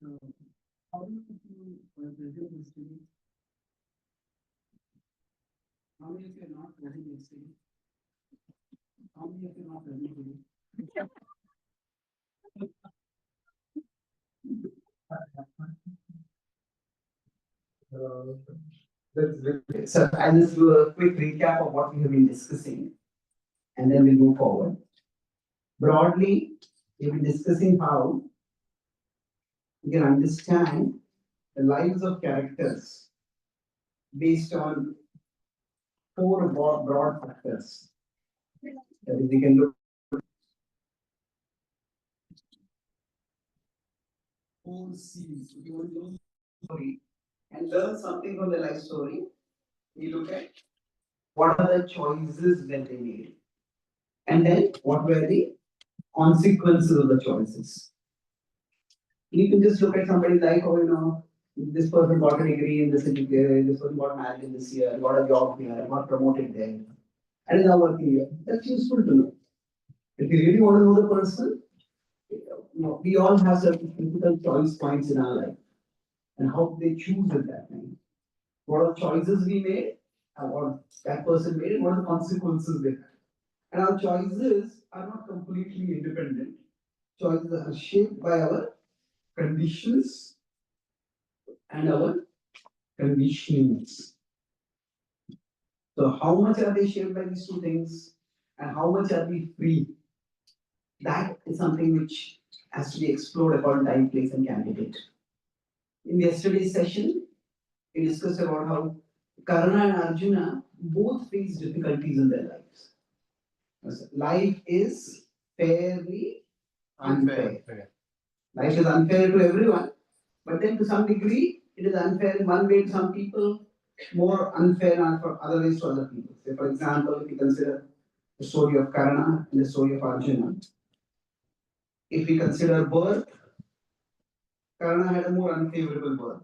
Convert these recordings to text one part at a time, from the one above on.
So, how do you present history? How many of you are not present history? How many of you are not present today? Uh, so I'll just do a quick recap of what we have been discussing, and then we'll move forward. Broadly, we've been discussing how we can understand the lives of characters based on four broad factors. That is, we can look four C's. If you want to know the story and learn something from the life story, we look at what are the choices that they made, and then what were the consequences of the choices. You can just look at somebody like, oh, this person got a degree in this person got married in this year, got a job here, got promoted there, and is now working here. That's useful to know. If you really want to know the person, we all have certain critical choice points in our life and how they choose at that time. What are the choices we made, and what that person made, and what are the consequences they had. And our choices are not completely independent. Choices are shaped by our conditions and our conditionings. So, how much are they shaped by these two things, and how much are we free? That is something which has to be explored upon time, place, and candidate. In yesterday's session, we discussed about how Karna and Arjuna both face difficulties in their lives. Life is fairly unfair. Life is unfair to everyone, but then to some degree, it is unfair in one way to some people, more unfair for other ways to other people. Say, for example, if you consider the story of Karna and the story of Arjuna, if we consider birth, Karna had a more unfavorable birth.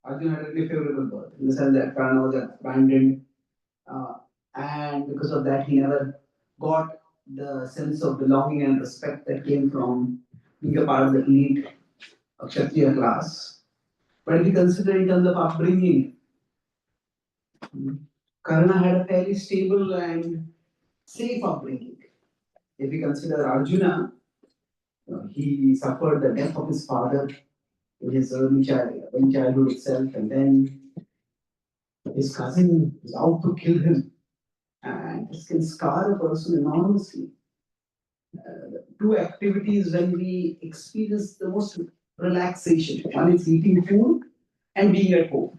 Arjuna had a really favorable birth in the sense that Karna was abandoned, uh, and because of that, he never got the sense of belonging and respect that came from being a part of the elite Kshatriya class. But if you consider in terms of upbringing, Karna had a fairly stable and safe upbringing. If you consider Arjuna, he suffered the death of his father in his early childhood itself, and then his cousin was out to kill him, and this can scar a person enormously. Two activities when we experience the most relaxation. One is eating food and being at home.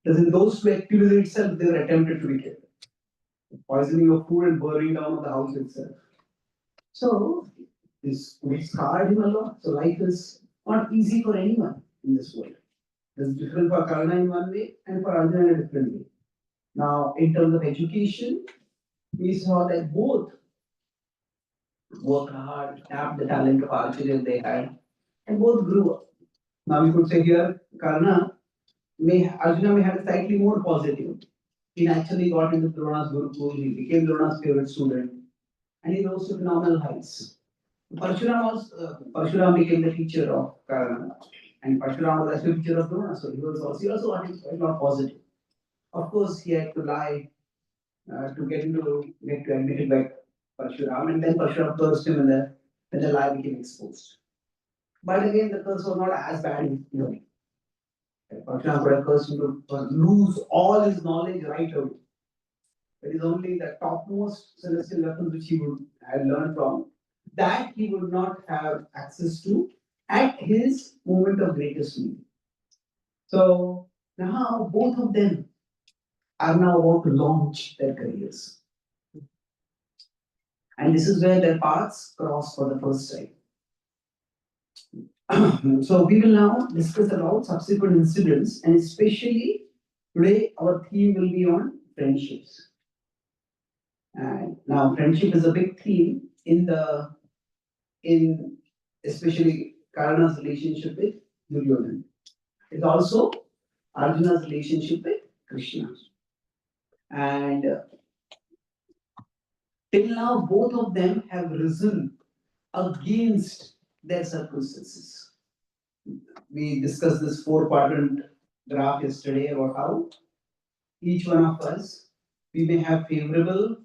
Because in those two activities itself, they were attempted to be killed. Poisoning of food and burning down of the house itself. So this scarred him a lot. So life is not easy for anyone in this world. It's different for Karna in one way and for Arjuna in a different way. Now, in terms of education, we saw that both worked hard, tapped the talent of Arjuna they had, and both grew up. Now we could say here, Arjuna may have slightly more positive. He naturally got into Drona's Gurukul, he became Drona's favorite student, and he rose to phenomenal heights. Parshuram became the teacher of Karna, and Parshuram was actually the teacher of Drona, so he also wanted quite a lot positive. Of course, he had to lie to get to admitted by Parshuram, and then Parshuram cursed him, and then the lie became exposed. But again, the curse was not as bad, Parshuram could have cursed him to lose all his knowledge right away. It is only the topmost celestial weapons which he would have learned from that he would not have access to at his moment of greatest need. So now both of them are now about to launch their careers. And this is where their paths cross for the first time. So we will now discuss about subsequent incidents, and especially today our theme will be on friendships. And now friendship is a big theme in especially Karna's relationship with Duryodhana. It's also Arjuna's relationship with Krishna. And till now, both of them have risen against their circumstances. we discussed this four quadrant graph yesterday about how each one of us, we may have favorable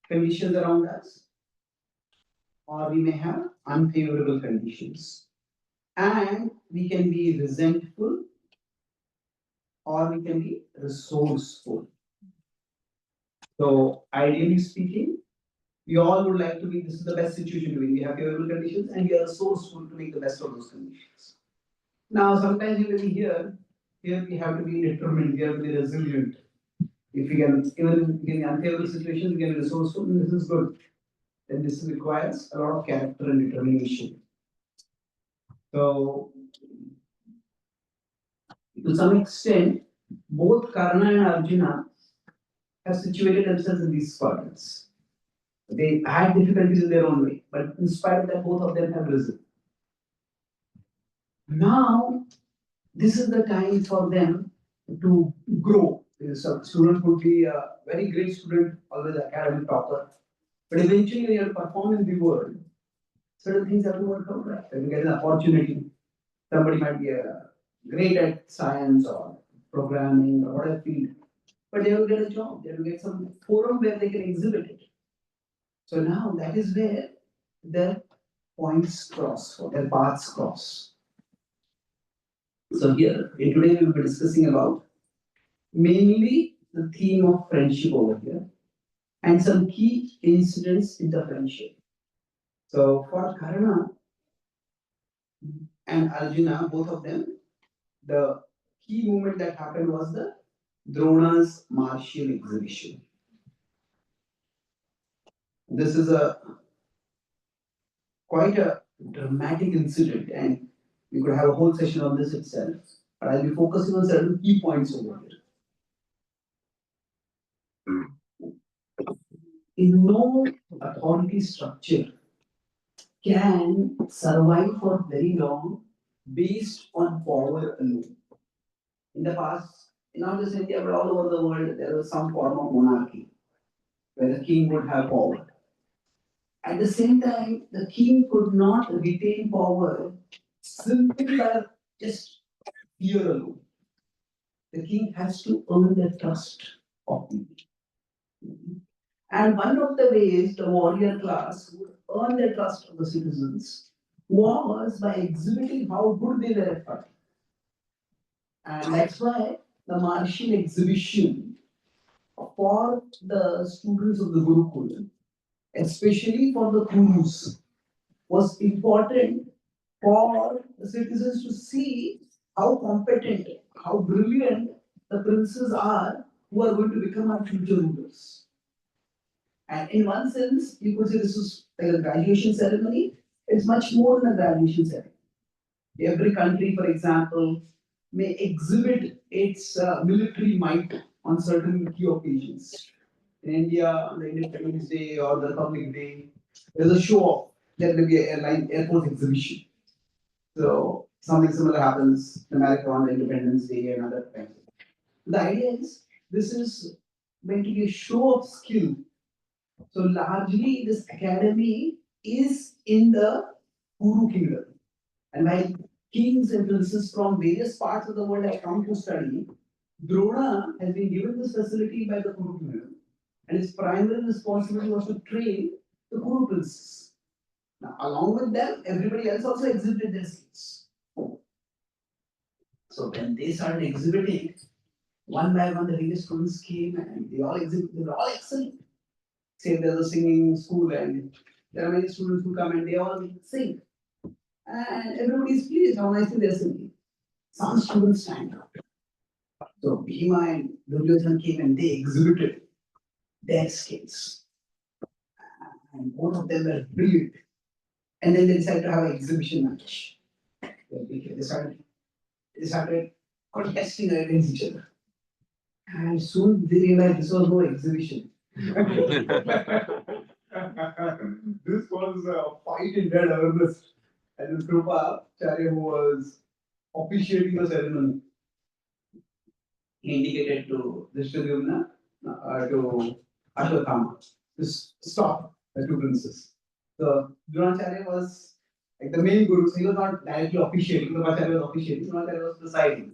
conditions around us or we may have unfavorable conditions. And we can be resentful or we can be resourceful. So, ideally speaking, we all would like to be, this is the best situation to be. We have favorable conditions and we are resourceful to make the best of those conditions. Now, sometimes you will be here we have to be determined, we have to be resilient. If we can, even in unfavorable situations, we can be resourceful, and this is good. Then this requires a lot of character and determination. So, to some extent, both Karna and Arjuna have situated themselves in these quadrants. They had difficulties in their own way, but in spite of that, both of them have risen. Now, this is the time for them to grow. So, student would be a very great student, always academic topper, but eventually, when you have to perform in the world, certain things have to work out right. When you get an opportunity, somebody might be great at science or programming or whatever field, but they will get a job, they will get some forum where they can exhibit it. So now that is where their points cross, or their paths cross. So here, today we will be discussing about mainly the theme of friendship over here and some key incidents in the friendship. So for Karna and Arjuna, both of them, the key movement that happened was the Drona's martial exhibition. This is a quite a dramatic incident, and we could have a whole session on this itself. But I'll be focusing on certain key points over here. In no authority structure can survive for very long based on power alone. In the past, not just India but all over the world, there was some form of monarchy where the king would have power. At the same time, the king could not retain power simply by just fear alone. The king has to earn the trust of people. And one of the ways the warrior class would earn the trust of the citizens was by exhibiting how good they were at fighting. And that's why the martial exhibition for the students of the Gurukul, especially for the Kurus, was important for the citizens to see how competent, how brilliant the princes are who are going to become our future rulers. And in one sense, you could say this is like a graduation ceremony. It's much more than a graduation ceremony. Every country, for example, may exhibit its military might on certain key occasions. In India, on the Independence Day or the Republic Day, there's a show off. There will be an airline Air Force exhibition. So something similar happens in America on the Independence Day and other times. The idea is this is meant to be a show of skill. So largely this academy is in the Kuru kingdom. And while kings and princes from various parts of the world have come to study, Drona has been given this facility by the Kuru kingdom. And his primary responsibility was to train the Kuru princes. Now, along with them, everybody else also exhibited their skills. So when they started exhibiting, one by one, the various students came and they all exhibited, they were all excellent. Say there's a singing school and there are many students who come and they all sing. And everybody is pleased how nicely they're singing. Some students stand out. So Bhima and Duryodhana came and they exhibited their skills. And both of them were brilliant. And then they decided to have an exhibition match. They started contesting against each other. And soon they realized this was no exhibition. This was a fight in dead earnest. And the Krupa Charya, who was officiating the ceremony, he indicated to Drishtadyumna, to Ashwatthama, to stop the two princes. So Dronacharya was Like the main guru, so he was not directly officiating, the Bacharya was officiating, so Bacharya was presiding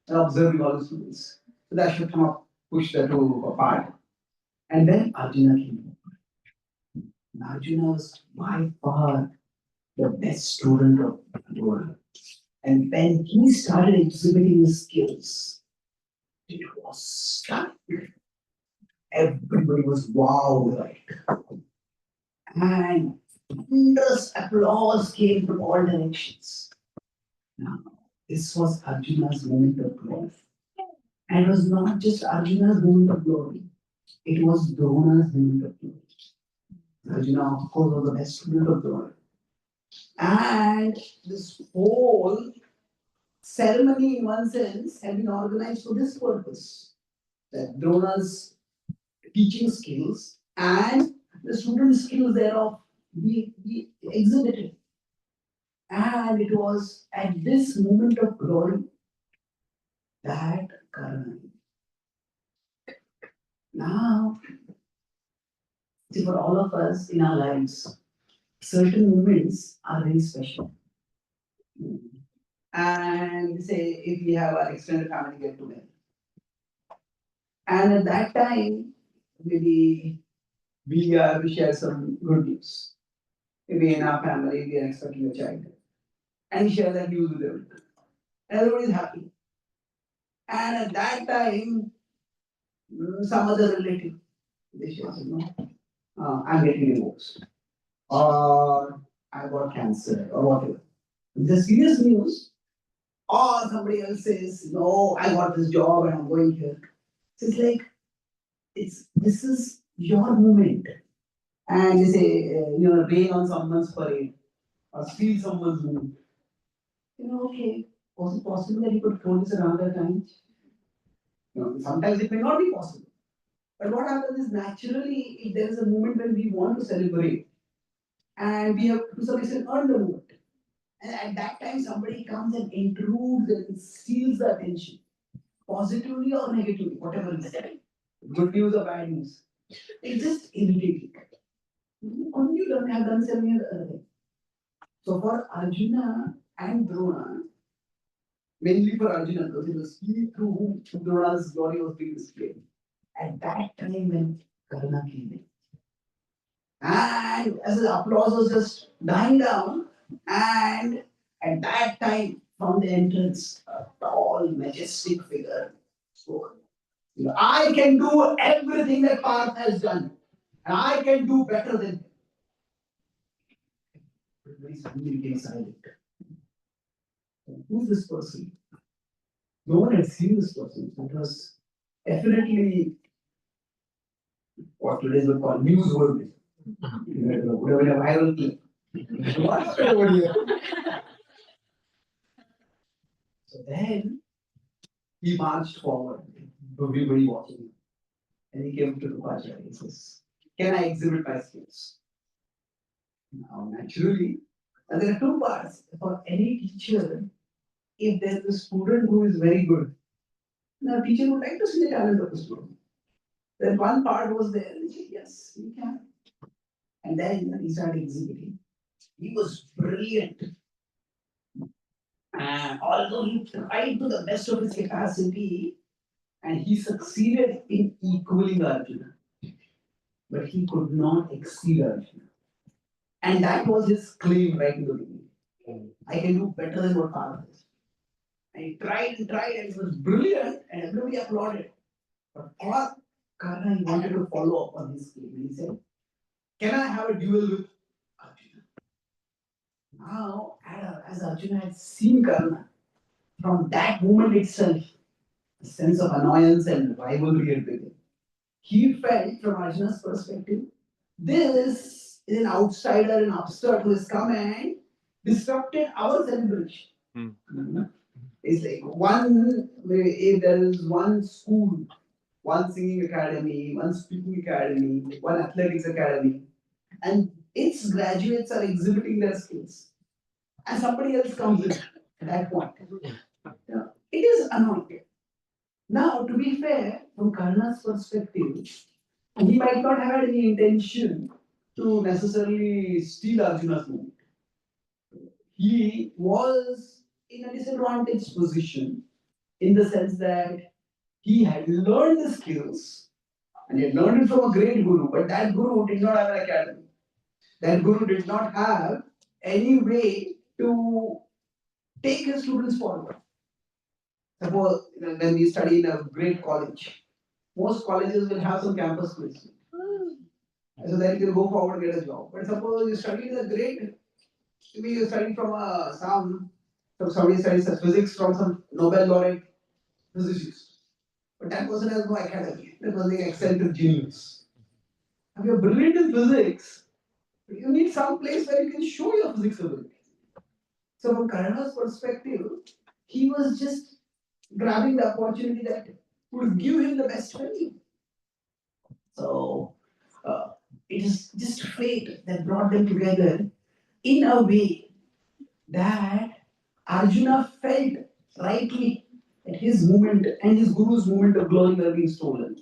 and observing all the students. So the Ashwatthama pushed the two apart. And then Arjuna came. And Arjuna was by far the best student of the world. And when he started exhibiting his skills, it was stunning. Everybody was wowed, right? And thunderous applause came from all directions. Now, this was Arjuna's moment of glory. And it was not just Arjuna's moment of glory, it was Drona's moment of glory. Arjuna, of course, was the best student of Drona. And this whole ceremony, in one sense, had been organized for this purpose, that Drona's teaching skills and the student skills thereof be exhibited. And it was at this moment of glory that Karna. Now, see, for all of us in our lives, certain moments are very special. And say, if we have our extended family get together, and at that time, maybe we share some good news. Maybe in our family, we are expecting a child. And we share that news with everyone. Everybody is happy. And at that time, some other relative, they share, I'm getting divorced. Or I got cancer, or whatever. The serious news, or somebody else says, no, I got this job and I'm going here. So it's like, this is your moment. And they say, rain on someone's parade or steal someone's mood. Okay, was it possible that you could throw this another time? Sometimes it may not be possible. But what happens is naturally, if there is a moment when we want to celebrate, and we have to some extent earned the moment. And at that time, somebody comes and intrudes and steals the attention, positively or negatively, whatever is said. Good news or bad news. It's just irritating. Only you don't have done 7 years earlier. So for Arjuna and Drona, mainly for Arjuna, because it was he through whom Drona's glory was being displayed. At that time when Karna came in. And as the applause was just dying down, and at that time, from the entrance, a tall, majestic figure spoke. I can do everything that Parth has done, and I can do better than him. Everybody suddenly became silent. Who's this person? No one had seen this person. It was definitely what today's would call newsworthy. Would have been a viral clip. What's over here? So then he marched forward, everybody watching him. And he came to the Bacharya and says, can I exhibit my skills? Now, naturally, and there are two parts. For any teacher, if there is a student who is very good, now teacher would like to see the talent of the student. Then one part was there, and he said, yes, you can. And then he started exhibiting. He was brilliant. And although he tried to the best of his capacity, and he succeeded in equaling Arjuna, but he could not exceed Arjuna. And that was his claim right in the beginning. I can do better than what Karna is. And he tried, and it was brilliant, and everybody applauded. But for Karna, he wanted to follow up on his claim. He said, can I have a duel with Arjuna? Now, as Arjuna had seen Karna, from that moment itself, a sense of annoyance and rivalry had begun. He felt, from Arjuna's perspective, this is an outsider, an upstart who has come and disrupted our celebration. It's like if there is one school, one singing academy, one speaking academy, one athletics academy, and its graduates are exhibiting their skills, and somebody else comes in at that point. It is annoying. Now, to be fair, from Karna's perspective, he might not have had any intention to necessarily steal Arjuna's moment. he was in a disadvantaged position in the sense that he had learned the skills and he had learned it from a great guru, but that guru did not have an academy. That guru did not have any way to take his students forward. Suppose when we study in a great college, most colleges will have some campus placement. So that you can go forward and get a job. But suppose you study in a great, maybe you study from somebody studies physics from some Nobel laureate physicist. But that person has no academy. That person is eccentric genius. If you're brilliant in physics, you need some place where you can show your physics ability. So from Karna's perspective, he was just grabbing the opportunity that would give him the best value. So uh, it is just fate that brought them together in a way that Arjuna felt rightly that his moment and his guru's moment of glory were being stolen.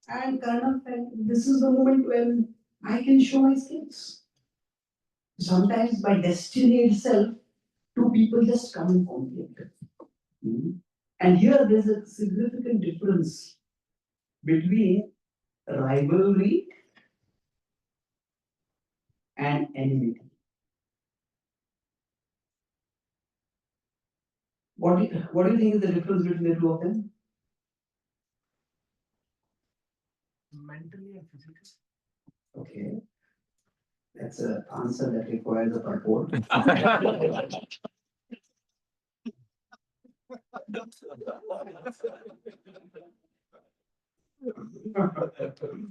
And Karna felt this is the moment when I can show my skills. Sometimes by destiny itself, two people just come in conflict. Mhm. And here there's a significant difference between rivalry and enmity. What do you think is the difference between the two of them? Mentally and physically. Okay, that's an answer that requires a purport.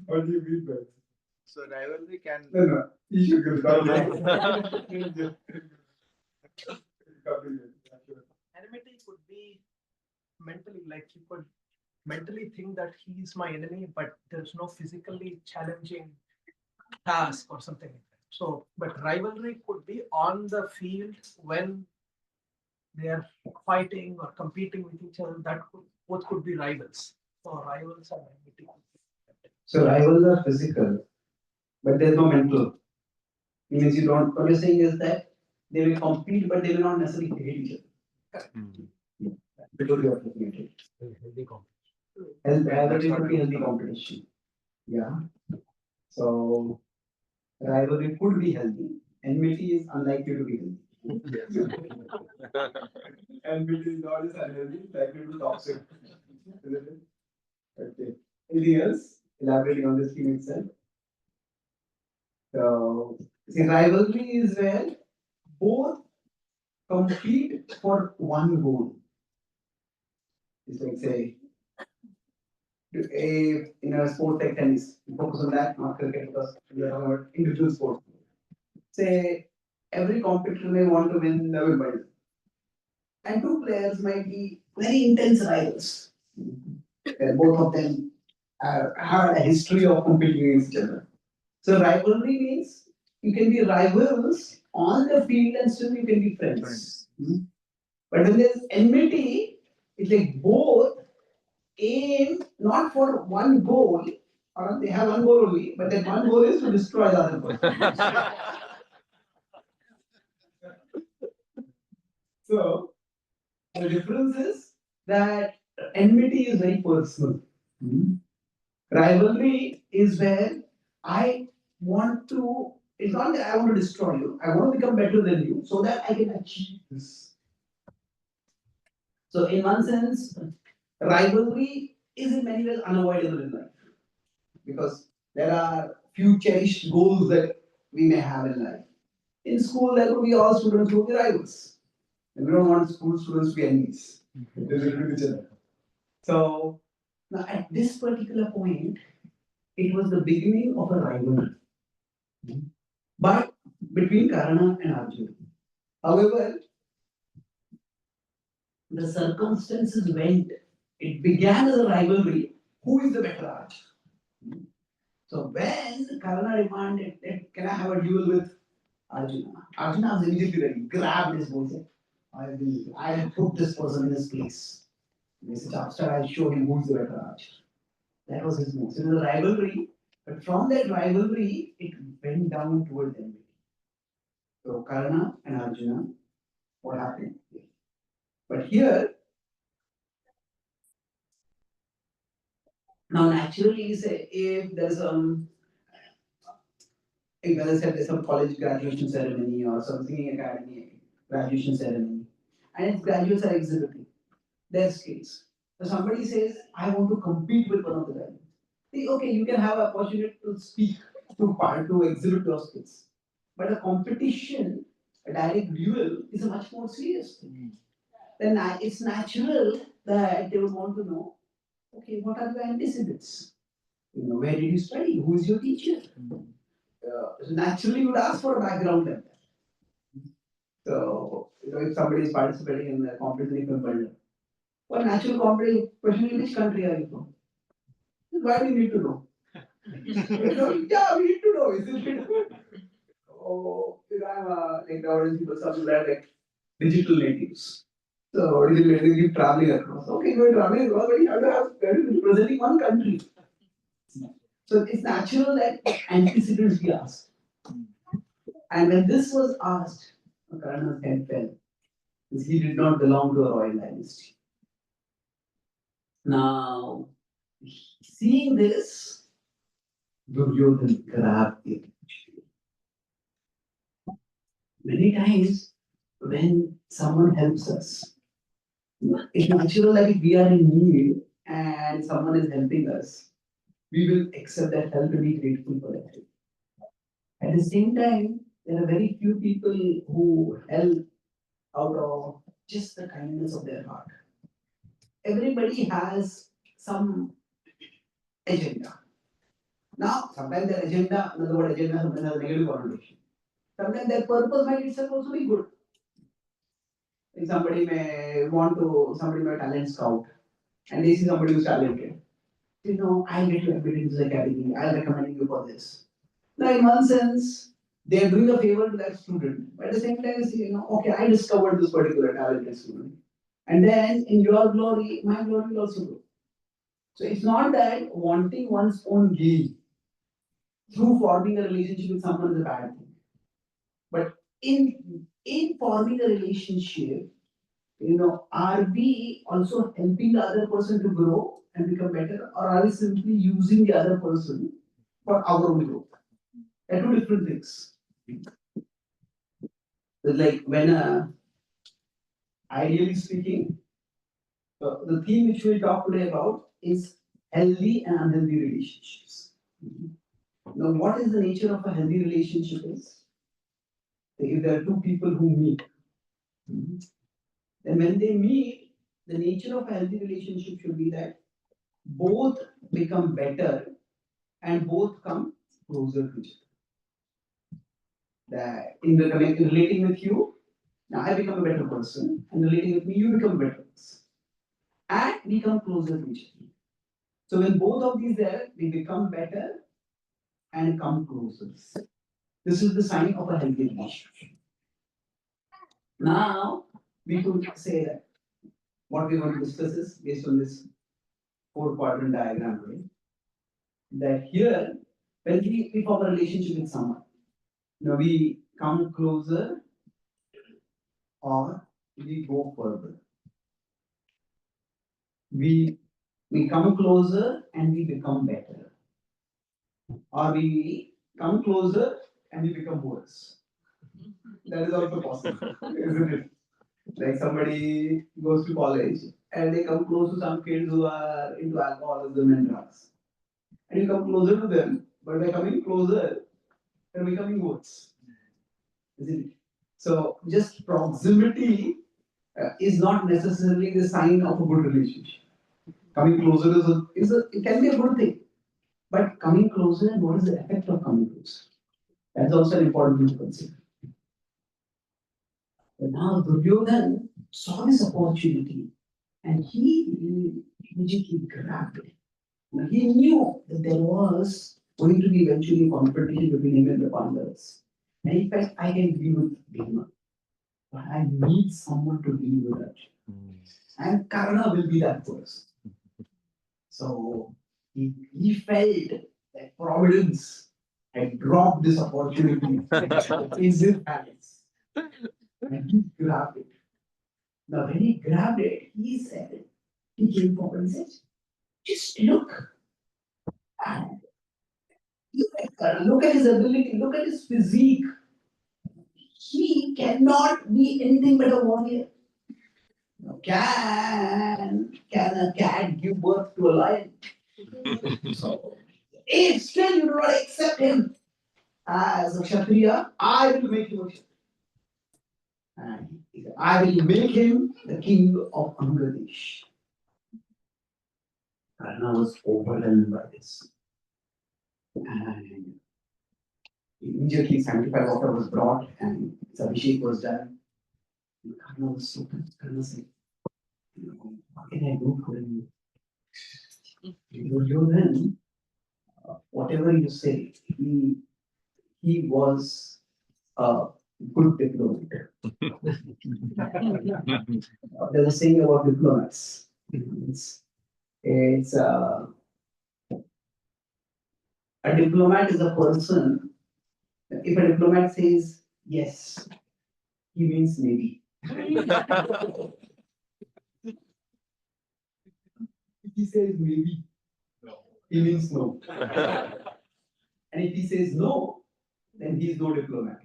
What do you mean by that? So rivalry can. No, no. You should go. Enmity could be mentally, like you could mentally think that he is my enemy, but there's no physically challenging task or something like that. So, but rivalry could be on the field when they are fighting or competing with each other. That could, both could be rivals. So, rivals and enmity. So rivals are physical, but there's no mental. Means you don't. What you're saying is that they will compete, but they will not necessarily hate each other. Yeah. Because you are looking at it. Healthy competition. Rivalry could be healthy competition. Yeah. So rivalry could be healthy. Enmity is unlikely to be healthy. Enmity is not as unhealthy, likely to be toxic. Isn't it? Okay. Anything else? Elaborating on this theme itself. So, see, rivalry is where both compete for one goal. It's like say, in a sport like tennis, you focus on that, not cricket, because we are talking about individual sport. Say every competitor may want to win the Wimbledon, and two players might be very intense rivals. And both of them have a history of competing against each other. So rivalry means you can be rivals on the field and still you can be friends. Mhm. But when there's enmity, it's like both aim not for one goal, or they have one goal only, but that one goal is to destroy the other person. So the difference is that enmity is very personal. Mhm. Rivalry is where I want to, it's not that I want to destroy you, I want to become better than you so that I can achieve this. So, in one sense, rivalry is in many ways unavoidable in life because there are few cherished goals that we may have in life. In school, there could be all students who will be rivals. And we don't want school students to be enemies. They will with each other. So, now at this particular point, it was the beginning of a rivalry. But between Karna and Arjuna. However, the circumstances went, it began as a rivalry. Who is the better Arjuna? So when Karna demanded that can I have a duel with Arjuna? Arjuna was immediately ready, grabbed his bow and said, I'll put this person in his place. And he said, after I'll show him who's the better Arjuna. That was his move. So it was a rivalry, but from that rivalry, it went down toward enmity. So Karna and Arjuna what happened. But here, now naturally, say if there's if as I said, there's some college graduation ceremony or some singing academy graduation ceremony, and its graduates are exhibiting their skills. So somebody says, I want to compete with one of the guys. See, okay, you can have an opportunity to speak, to exhibit your skills. But a competition, a direct duel, is a much more serious thing. Then it's natural that they would want to know, okay, what are your antecedents? Where did you study? Who is your teacher? So naturally, you would ask for a background like that. So, if somebody is participating in the competition in Berlin, well, natural competition, question in which country are you from? Why do you need to know? Yeah, we need to know, isn't it? Oh, I'm like nowadays people something like digital natives. So digital natives keep traveling across. Okay, you're traveling across, but you have to have representing one country. So it's natural that antecedents be asked. And when this was asked, Karna's head fell. Because he did not belong to a royal dynasty. Now, seeing this, Duryodhan grabbed it. Many times, when someone helps us, it's natural that if we are in need and someone is helping us, we will accept that help and be grateful for that. At the same time, there are very few people who help out of just the kindness of their heart. Everybody has some agenda. Now, sometimes their agenda, another word agenda, sometimes has a negative connotation. Sometimes their purpose might itself also be good. Like somebody may talent scout, and they see somebody who's talented. I'll get you admitted into the academy, I'll recommend you for this. Now, in one sense, they're doing a favor to that student, but at the same time, they say, okay, I discovered this particular talented student. And then in your glory, my glory will also grow. So it's not that wanting one's own gain through forming a relationship with someone is a bad thing. But in forming a relationship, are we also helping the other person to grow and become better, or are we simply using the other person for our own growth? They're two different things. It's like when, ideally speaking, the theme which we'll talk today about is healthy and unhealthy relationships. Now, what is the nature of a healthy relationship is? If there are two people who meet, then when they meet, the nature of a healthy relationship should be that both become better and both come closer to each other. That in the relating with you, now I become a better person, and relating with me, you become a better person. And we come closer to each other. So when both of these there, they become better and come closer. This is the sign of a healthy relationship. Now, we could say that what we want to discuss is based on this four-quadrant diagram today. That here, when we form a relationship with someone, we come closer or we go further. We come closer and we become better, or we come closer and we become worse. That is also possible, isn't it? Like somebody goes to college and they come close to some kids who are into alcoholism and drugs. And you come closer to them, but by coming closer, they're becoming worse. Isn't it? So just proximity is not necessarily the sign of a good relationship. Coming closer it can be a good thing. But coming closer, and what is the effect of coming closer? That's also an important thing to consider. But now Duryodhan saw this opportunity and he immediately grabbed it. Now, he knew that there was going to be eventually confrontation between him and the Pandavas. And in fact, I can deal with Bhima, but I need someone to deal with that. And Karna will be that person. So he felt that Providence had dropped this opportunity in his hands. And he grabbed it. Now, when he grabbed it, he said, he came forward and said, just and look at his ability, look at his physique. He cannot be anything but a warrior. Now, can a cat give birth to a lion? So, if still you do not accept him as a Kshatriya, I will make him a Kshatriya. And he said, I will make him the king of Angladesh. Karna was overwhelmed by this. And immediately sanctified water was brought and his Abhishek was done. And Karna was so touched. Karna said, what can I do for you? Duryodhan, whatever you say, he was a good diplomat. There's a saying about diplomats. It's a diplomat is a person. If a diplomat says yes, he means maybe. If he says maybe, he means no. And if he says no, then he is no diplomat.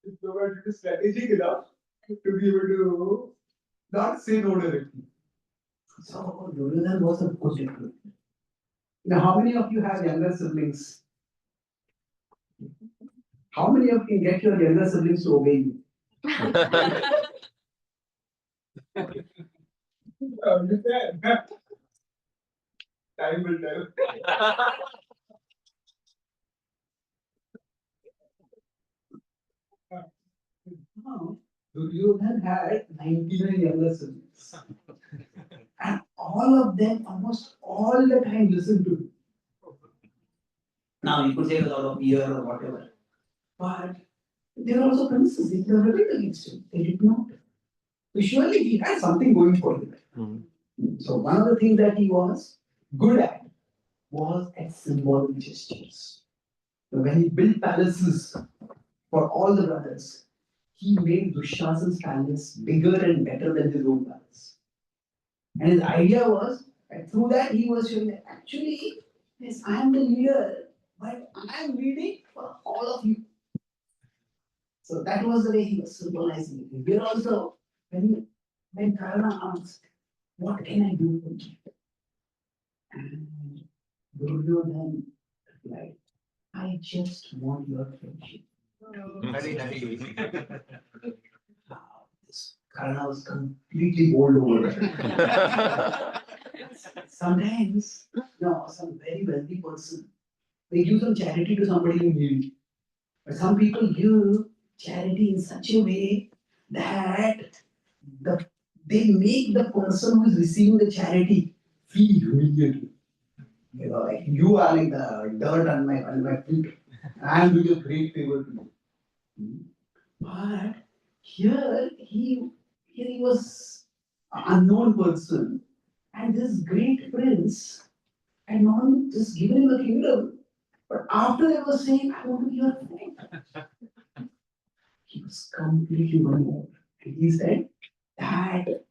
Diplomat is strategic enough to be able to not say no directly. So Duryodhan was a good diplomat. Now, how many of you have younger siblings? How many of you get your younger siblings to obey you? You can. Time will tell. Now, Duryodhan had 99 younger siblings. And all of them, almost all the time, listened to him. Now, you could say it was out of fear or whatever. But they were also princes. They were rebelled against him. They did not. So surely he had something going for him. So one of the things that he was good at was at symbolic gestures. So when he built palaces for all the brothers, he made Dushasan's palace bigger and better than his own palace. And his idea was that through that he was showing that actually, yes, I am the leader, but I am leading for all of you. So that was the way he was symbolizing it. Here also, when Karna asked, what can I do for you? And Duryodhan replied, I just want your friendship. Very nice. This Karna was completely bowled over. Sometimes, some very wealthy person, they give some charity to somebody in need. But some people give charity in such a way that the, they make the person who is receiving the charity feel humiliated. Like you are like the dirt on my feet. I am doing a great favor to you. But here he was an unknown person, and this great prince had not only just given him the kingdom, but after they were saying, I want to be your friend, he was completely won over. And he said that,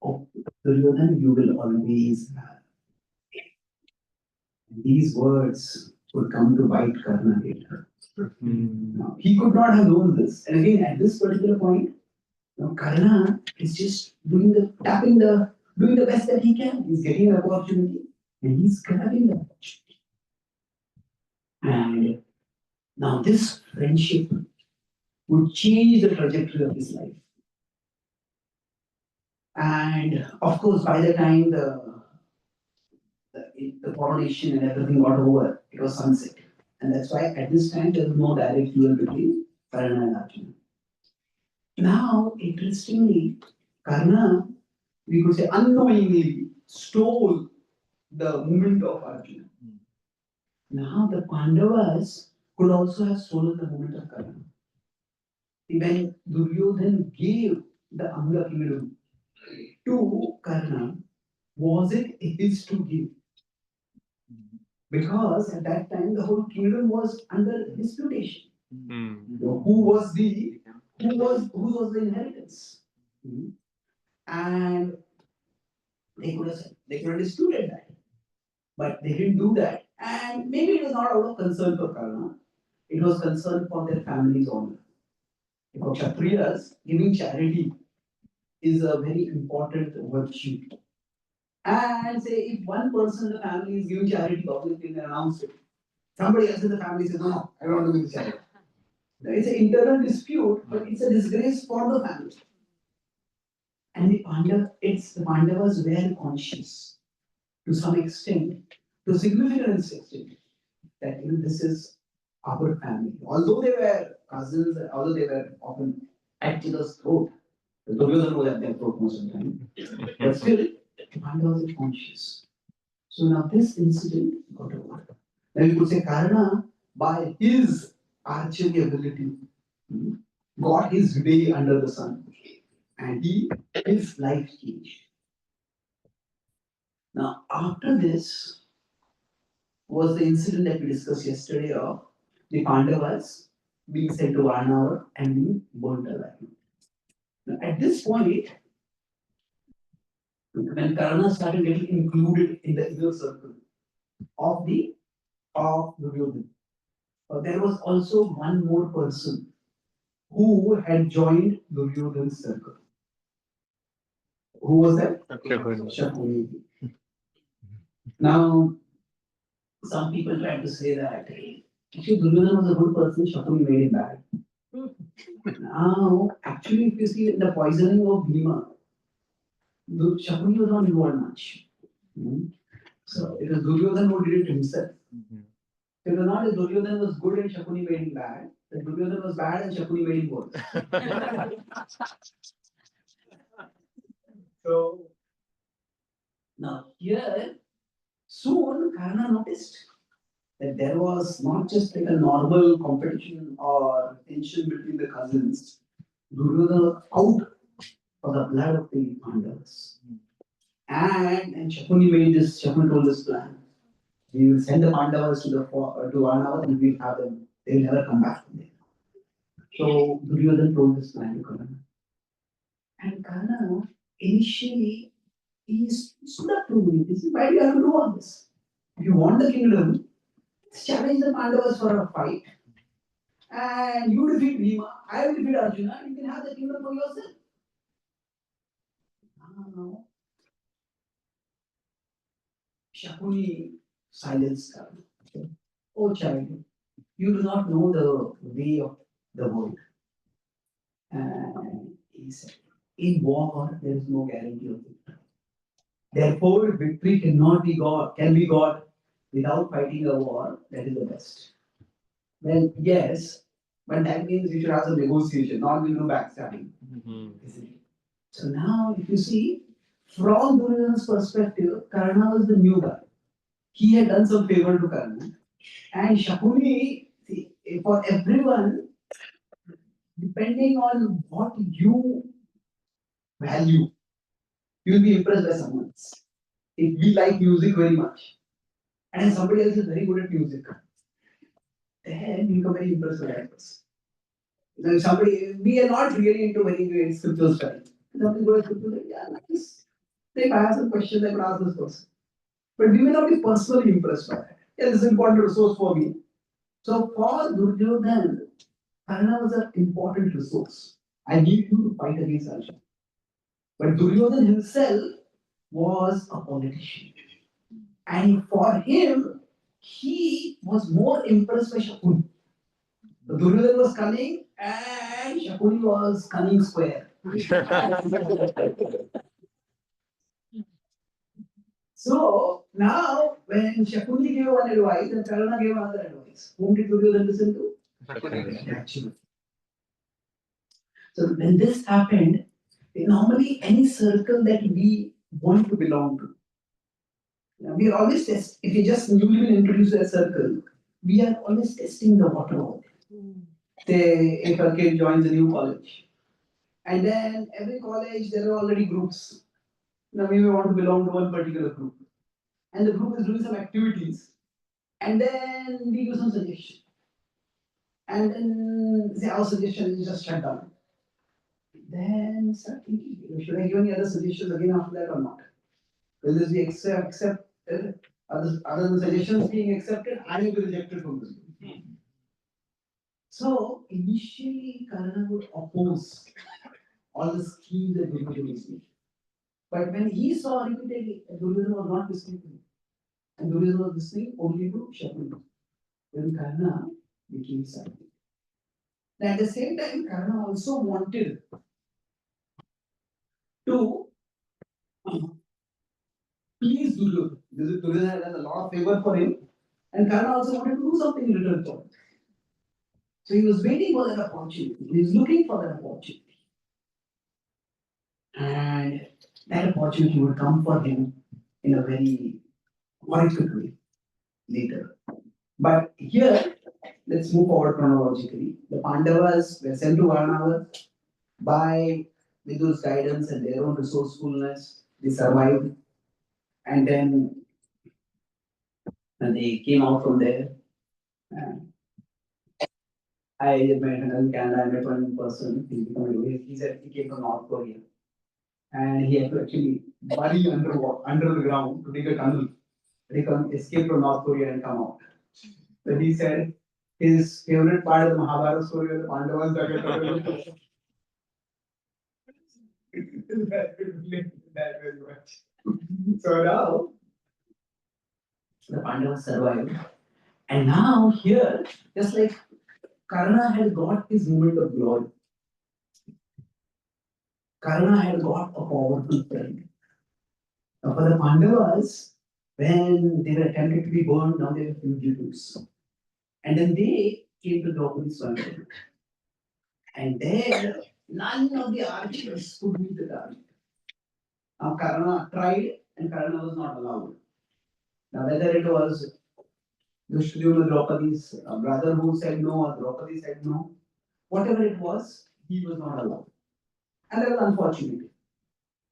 oh, Duryodhan, you will always have. And these words would come to bite Karna later. Now, he could not have known this. And again, at this particular point, Karna is just doing the best that he can. He's getting an opportunity and he's grabbing the opportunity. And now this friendship would change the trajectory of his life. And of course, by the time the coronation and everything got over, it was sunset. And that's why at this time there was no direct duel between Karna and Arjuna. Now, interestingly, Karna, we could say unknowingly, stole the movement of Arjuna. Now, the Pandavas could also have stolen the movement of Karna. When Duryodhan gave the Anga kingdom to Karna, was it his to give? because at that time the whole kingdom was under disputation. Hmm. Who was the inheritance? Hmm. And they could have disputed that, but they didn't do that. And maybe it was not out of concern for Karna, it was concern for their family's honor. Because Kshatriyas, giving charity is a very important virtue. And say if one person in the family is giving charity publicly and announce it, somebody else in the family says, no, I don't want to give charity. It's an internal dispute, but it's a disgrace for the family. And the Pandavas were conscious to some extent, to a significant extent, that this is our family. Although they were cousins, although they were often at each other's throat, Duryodhana was at their throat most of the time, but still, the Pandavas were conscious. So now this incident got over. Now you could say Karna, by his archery ability, hmm, got his day under the sun, and his life changed. Now after this was the incident that we discussed yesterday of the Pandavas being sent to Varnava and being burnt alive. Now, at this point, when Karna started getting included in the inner circle of the of Duryodhana, there was also one more person who had joined Duryodhana's circle. Who was that? Shakuni. Shakuni. Now, some people try to say that actually Duryodhana was a good person, Shakuni made him bad. Now, actually, if you see in the poisoning of Bhima, Shakuni was not involved much. Hmm. So it was Duryodhana who did it himself. It was not that Duryodhana was good and Shakuni made him bad. That Duryodhana was bad and Shakuni made him worse. So now here, soon Karna noticed that there was not just like a normal competition or tension between the cousins. Duryodhana was out for the blood of the Pandavas. And Shakuni told this plan. We will send the Pandavas to Varnava and we'll have them. They will never come back from there. So Duryodhana told this plan to Karna. And Karna, initially, he stood up to me. He said, why do you have to do all this? If you want the kingdom, challenge the Pandavas for a fight. And you defeat Bhima, I will defeat Arjuna, and you can have the kingdom for yourself. Now, Shakuni silenced Karna. Oh child, you do not know the way of the world. And he said, in war, there is no guarantee of victory. Therefore, victory can be got without fighting a war. That is the best. Well, yes, but that means you should have some negotiation, not backstabbing. Isn't it? So now, if you see, from Duryodhana's perspective, Karna was the new guy. He had done some favor to Karna. And Shakuni, see, for everyone, depending on what you value, you'll be impressed by someone else. If we like music very much, and somebody else is very good at music, then you become very impressed by that person. Then we are not really into very great scriptural study. Somebody goes to scripture, yeah, nice. If I have some questions, I could ask this person. But we may not be personally impressed by that. Yeah, this is an important resource for me. So for Duryodhana, Karna was an important resource. I need you to fight against Arjuna. But Duryodhana himself was a politician. And for him, he was more impressed by Shakuni. So Duryodhana was cunning and Shakuni was cunning square. So now, when Shakuni gave one advice and Karna gave another advice, whom did Duryodhana listen to? Actually. So when this happened, normally any circle that we want to belong to, we are always test. If you just newly been introduced to a circle, we are always testing the water out there. Say if a kid joins a new college, and then every college there are already groups. Now we may want to belong to one particular group, and the group is doing some activities. And then we give some suggestion. And then say our suggestion is just shut down. Then start thinking, should I give any other suggestions again after that or not? Will this be accepted? Other than suggestions being accepted, I will be rejected from this group. So initially, Karna would oppose all the schemes that Duryodhana was making. But when he saw repeatedly that Duryodhana was not listening to him, and Duryodhana was listening only to Shakuni, then Karna became silent. At the same time, Karna also wanted to please Duryodhana. Duryodhana had a lot of favor for him, and Karna also wanted to do something in return for him. So he was waiting for that opportunity. He was looking for that opportunity. And that opportunity would come for him in a very horrific way later. But here, let's move forward chronologically. The Pandavas were sent to Varnava by Vidur's guidance and their own resourcefulness. They survived, and then they came out from there. And I met in Canada. I met one person. He said he came from North Korea, and he had to actually bury under the ground to dig a tunnel. They come escape from North Korea and come out. But he said his favorite part of the Mahabharata story was the Pandavas that get that relate to that very much. So now the Pandavas survived. And now here, just like Karna had got his moment of glory, Karna had got a powerful friend. Now for the Pandavas, when they were attempted to be burned, now they were fugitives. And then they came to Draupadi's Swayamvar. And there, none of the archers could meet the target. Now Karna tried, and Karna was not allowed. Now whether it was Dushryudana Draupadi's brother who said no, or Draupadi said no, whatever it was, he was not allowed. And that was unfortunate.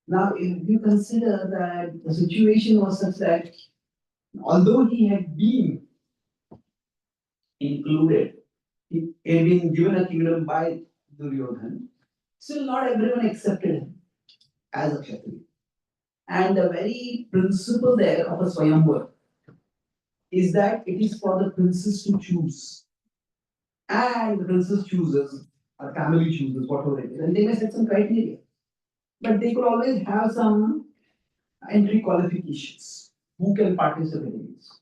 Now, if you consider that the situation was such that although he had been included, he had been given a kingdom by Duryodhana, still not everyone accepted him as a Kshatriya. And the very principle there of a Swayamvar is that it is for the princess to choose. And the princess chooses, or family chooses, whatever it is. And they may set some criteria. But they could always have some entry qualifications. Who can participate in this?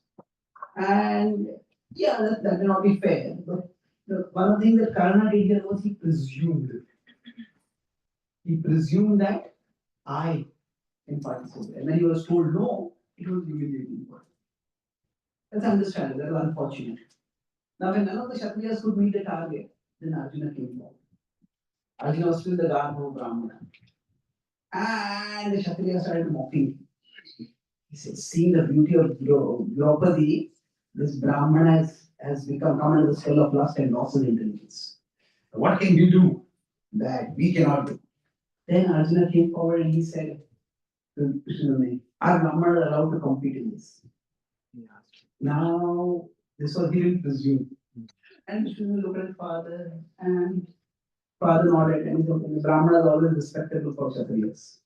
And yeah, that may not be fair. But one of the things that Karna did here was he presumed. He presumed that I can participate. And when he was told no, it was humiliating for him. That's understandable. That was unfortunate. Now, when none of the Kshatriyas could meet the target, then Arjuna came forward. Arjuna was still the garb of Brahmana. And the Kshatriyas started mocking him. He said, seeing the beauty of Draupadi, this Brahmana has become come under the spell of lust and lost his intelligence. What can we do that we cannot do? Then Arjuna came forward and he said, are Brahmanas allowed to compete in this? Now, this was he didn't presume. And Vishnu looked at father, and father nodded, and he said, Brahmana is always respectable for Kshatriyas.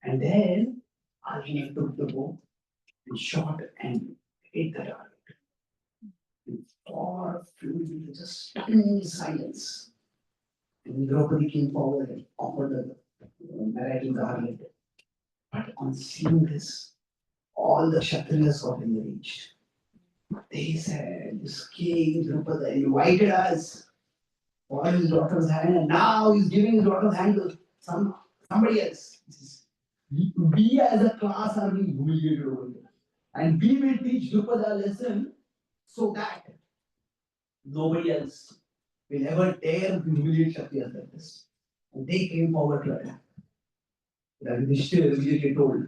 And then Arjuna took the bow and shot and hit the target. And far flew just stunning silence. And Draupadi came forward and offered the marital garland. But on seeing this, all the Kshatriyas got enraged. They said, this king Draupadi invited us for his daughter's hand, and now he's giving his daughter's hand to somebody else. We as a class are being humiliated over here. And we will teach Draupadi a lesson so that nobody else will ever dare to humiliate Kshatriyas like this. And they came forward to attack. Yudhishthira immediately told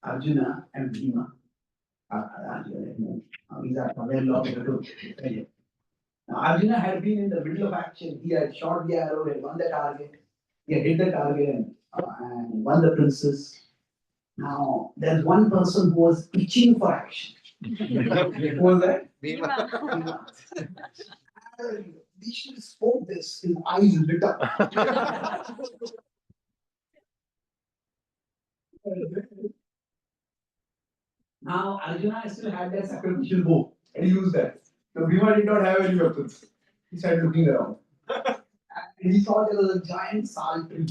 Arjuna and Bhima, these are well to now, Arjuna had been in the middle of action. He had shot the arrow, he had won the target, he had hit the target and won the princess. Now, there's one person who was itching for action. Who was that? Bhima. And Vishnu spoke this, his eyes lit up. Now Arjuna still had that sacrificial bow and he used that. So Bhima did not have any weapons. He started looking around. And he saw there was a giant sal tree.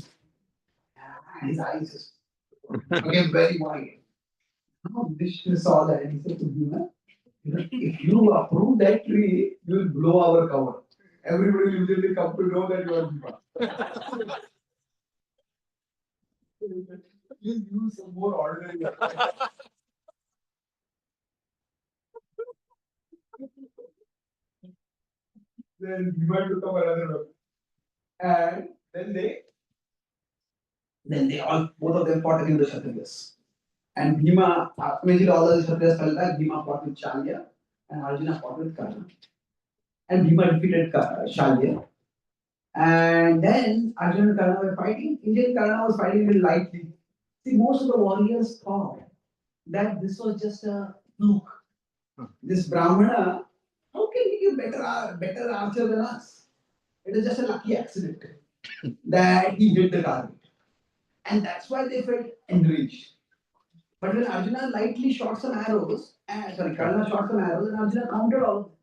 And his eyes just became very wide. Now Vishnu saw that and he said to Bhima, if you approve that tree, you will blow our cover. Everybody will usually come to know that you are Bhima. Please use some more ordinary weapons. Then Bhima took up another weapon. And then they all both of them fought against the Kshatriyas. And Bhima, immediately all the Kshatriyas fell back. Bhima fought with Shalya and Arjuna fought with Karna. And Bhima defeated Shalya. And then Arjuna and Karna were fighting. Indian Karna was fighting very lightly. See, most of the warriors thought that this was just a fluke. This Brahmana, how can he be better archer than us? It is just a lucky accident that he hit the target. And that's why they felt enraged. But when Arjuna lightly shot some arrows, Karna shot some arrows, and Arjuna countered all of them.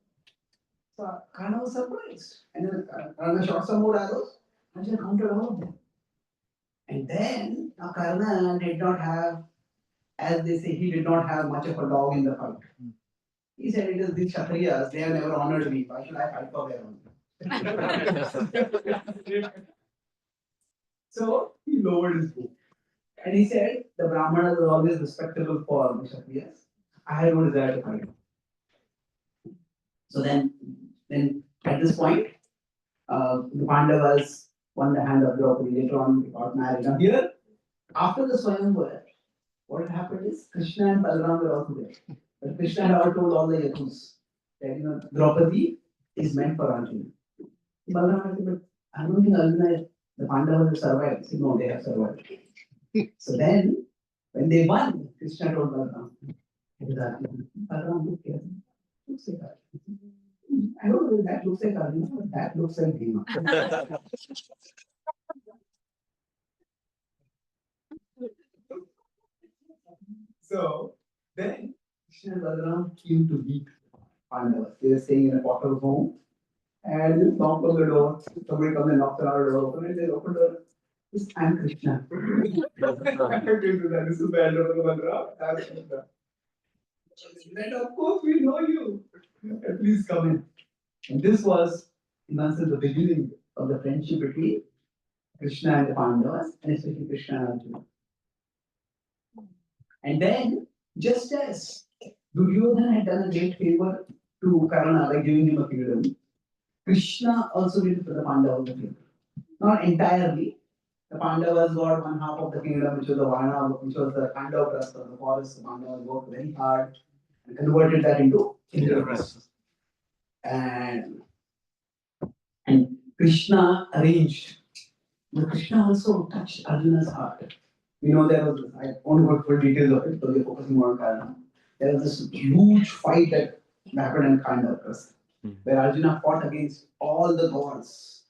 So Karna was surprised. And then Karna shot some more arrows, Arjuna countered all of them. And then Karna did not have, as they say, he did not have much of a dog in the fight. He said, it is these Kshatriyas, they have never honored me. Why should I fight for their honor? So he lowered his bow. And he said, the Brahmanas are always respectable for the Kshatriyas. I have no desire to fight. So then at this point, the Pandavas won the hand of Draupadi. Later on, they got married. Now here, after the Swayamvar, what had happened is Krishna and Balaram were also there. But Krishna had all told all the Yakus that Draupadi is meant for Arjuna. Balaram said, but I don't think Arjuna, the Pandavas have survived. He said, no, they have survived. So then, when they won, Krishna told Balaram, Balaram, look here. Looks like Arjuna. I don't know if that looks like Arjuna, but that looks like Bhima. So then Krishna and Balaram came to meet Pandavas. They were staying in a quarter home and they knocked on the door. Somebody comes and knocks on our door, and they open the door. Yes, I'm Krishna. This is the elder of the Balaram. I'm Krishna. Then of course we know you. Please come in. And this was, in one sense, the beginning of the friendship between Krishna and the Pandavas, and especially Krishna and Arjuna. And then, just as Duryodhana had done a great favor to Karna by giving him a kingdom, Krishna also did for the Pandavas a favor. Not entirely. The Pandavas got one half of the kingdom, which was the Vana, which was the Pandavaprastha of the forest. The Pandavas worked very hard and converted that into Indraprastha. And Krishna arranged. But Krishna also touched Arjuna's heart. We know there was, I won't go full details of it, so we're focusing more on Karna. There was this huge fight that happened in Khandavaprastha, where Arjuna fought against all the gods.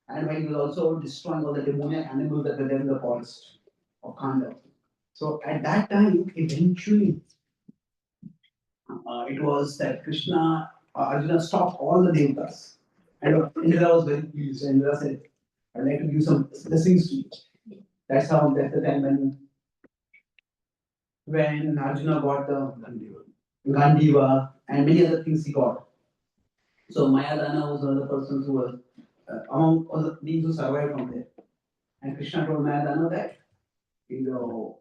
And when he was also destroying all the demoniac animals that were there in the forest of Khandava. So at that time, eventually, it was that Arjuna stopped all the devatas. And Indra was very pleased. And Indra said, I'd like to give some blessings to you. That's the time when Arjuna got the Gandiva and many other things he got. So Mayadana was one of the persons who was among all the beings who survived from there. And Krishna told Mayadana that you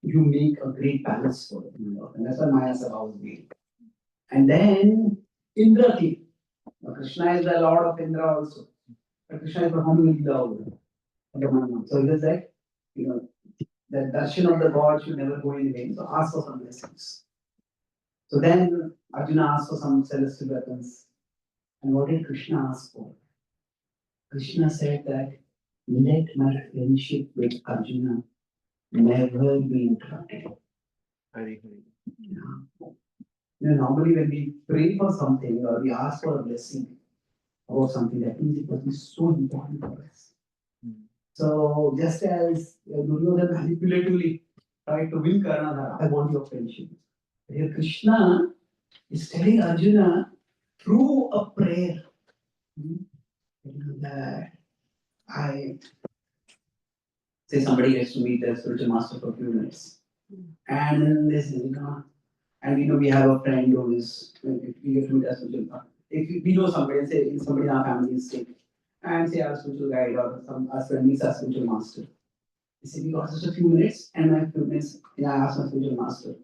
make a great palace for it. And that's why Maya Sabha was made. And then Indra came. Now, Krishna is the Lord of Indra also. But Krishna is performing Leela over there. So it is like, the darshan of the God should never go in vain. So ask for some blessings. So then Arjuna asked for some celestial weapons. And what did Krishna ask for? Krishna said that let my friendship with Arjuna never be interrupted. Hari. Yeah. Normally when we pray for something or we ask for a blessing about something, that means it must be so important for us. So just as Duryodhana manipulatively tried to win Karna, that I want your friendship. Here Krishna is telling Arjuna through a prayer, that I say somebody gets to meet their spiritual master for a few minutes. And then this, and we have a friend who is, we get to meet our spiritual master. If we know somebody, say somebody in our family is sick, and say our spiritual guide or some our friend meets our spiritual master. They say, we got just a few minutes, and my few minutes, I asked my spiritual master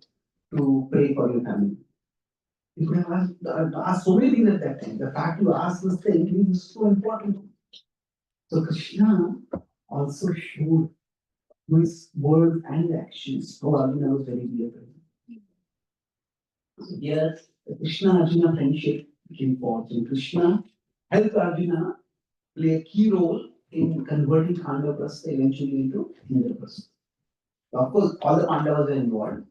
to pray for your family. You could have asked so many things at that time. The fact you asked this thing is so important. So Krishna also showed his words and actions how Arjuna was very dear to him. So here, the Krishna Arjuna friendship became forged, and Krishna helped Arjuna play a key role in converting Khandapurashtha eventually into Indraprastha. Of course, all the Pandavas were involved,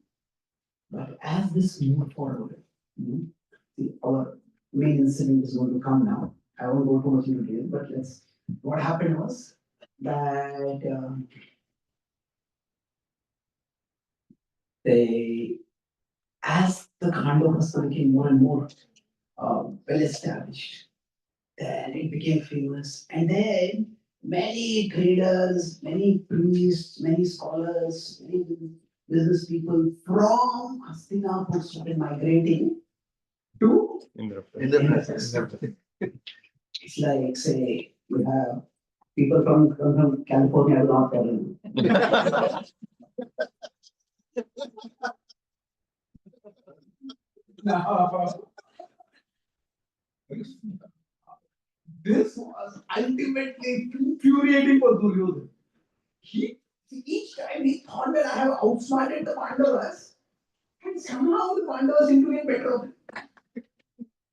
but as this moved forward, see, our main incident is going to come now. I won't go too much into detail, but let's. What happened was that they, as the Khandapurashtha became more and more well established, then it became famous. And then many traders, many priests, many scholars, many business people from Hastinapur started migrating to Indraprastha. It's like, say, you have people from California to North Carolina. Now, this was ultimately infuriating for Duryodhana. He, each time he thought that I have outsmarted the Pandavas, and somehow the Pandavas seem to get better of it.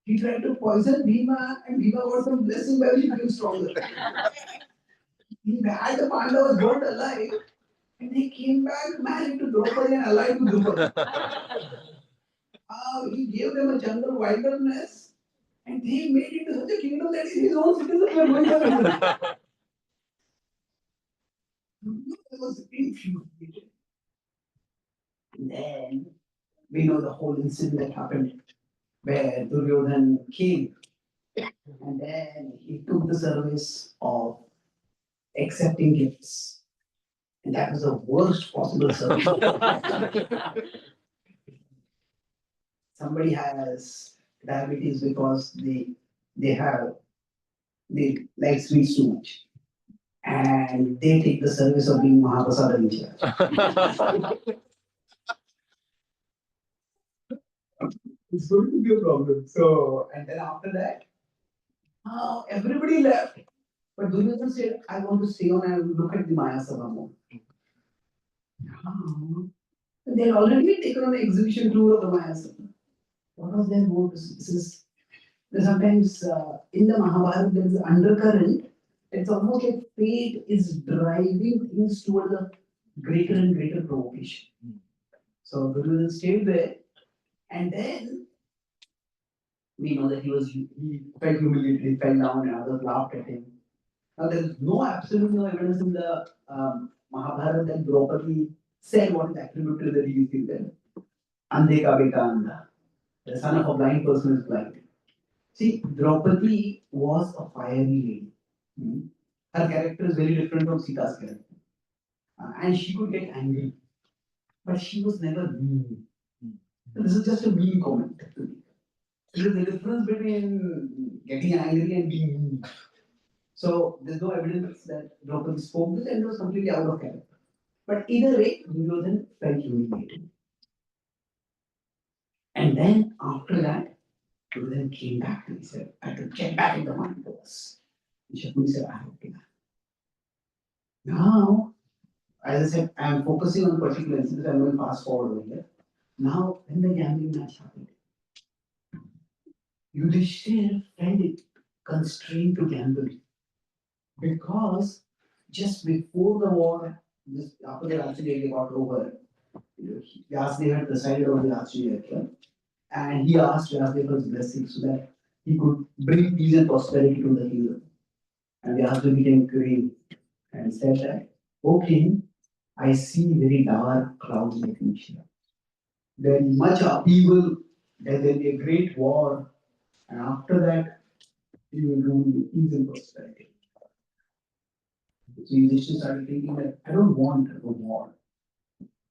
He tried to poison Bhima, and Bhima got some blessing by which he became stronger. He had the Pandavas burned alive, and they came back married to Draupadi and allied to Draupadi. He gave them a jungle wilderness, and they made it to such a kingdom that his own citizens were going there. It was infuriated. And then we know the whole incident that happened where Duryodhan came and then he took the service of accepting gifts. And that was the worst possible service. Somebody has diabetes because they like sweets too much. And they take the service of being Mahaprasad in charge. It's going to be a problem. So, and then after that, everybody left. But Duryodhana said, I want to stay on and look at the Maya Sabha more. They had already taken on the exhibition tour of the Maya Sabha. What was their motive? This is sometimes in the Mahabharata there is an undercurrent. It's almost like fate is driving things toward a greater and greater provocation. So Duryodhana stayed there, and then we know that he felt humiliated, he fell down, and others laughed at him. Now there is absolutely no evidence in the Mahabharata that Draupadi said what is attributed to the deity there. Ande ka beta anda. The son of a blind person is blind. See, Draupadi was a fiery lady. Her character is very different from Sita's character. And she could get angry. But she was never mean. This is just a mean comment. There is a difference between getting angry and being mean. So there's no evidence that Draupadi spoke this and it was completely out of character. But either way, Duryodhana felt humiliated. And then after that, Duryodhana came back and he said, I have to get back in the Mandavas. And Shakuni said, I have to. Now, as I said, I am focusing on particular incidents. I'm going to fast forward over here. Now, when the gambling match happened, Yudhishthir felt it constrained to gamble because just before the war, just after the Rajya got over, Vyasdev had presided over the Rajya, and he asked Vyasadeva blessing so that he could bring peace and prosperity to the kingdom. And Vyasadeva became grave and said that, O king, I see very dark clouds in the future. There is much upheaval, there will be a great war, and after that, you will rule with peace and prosperity. So Yudhishthira started thinking that I don't want a war.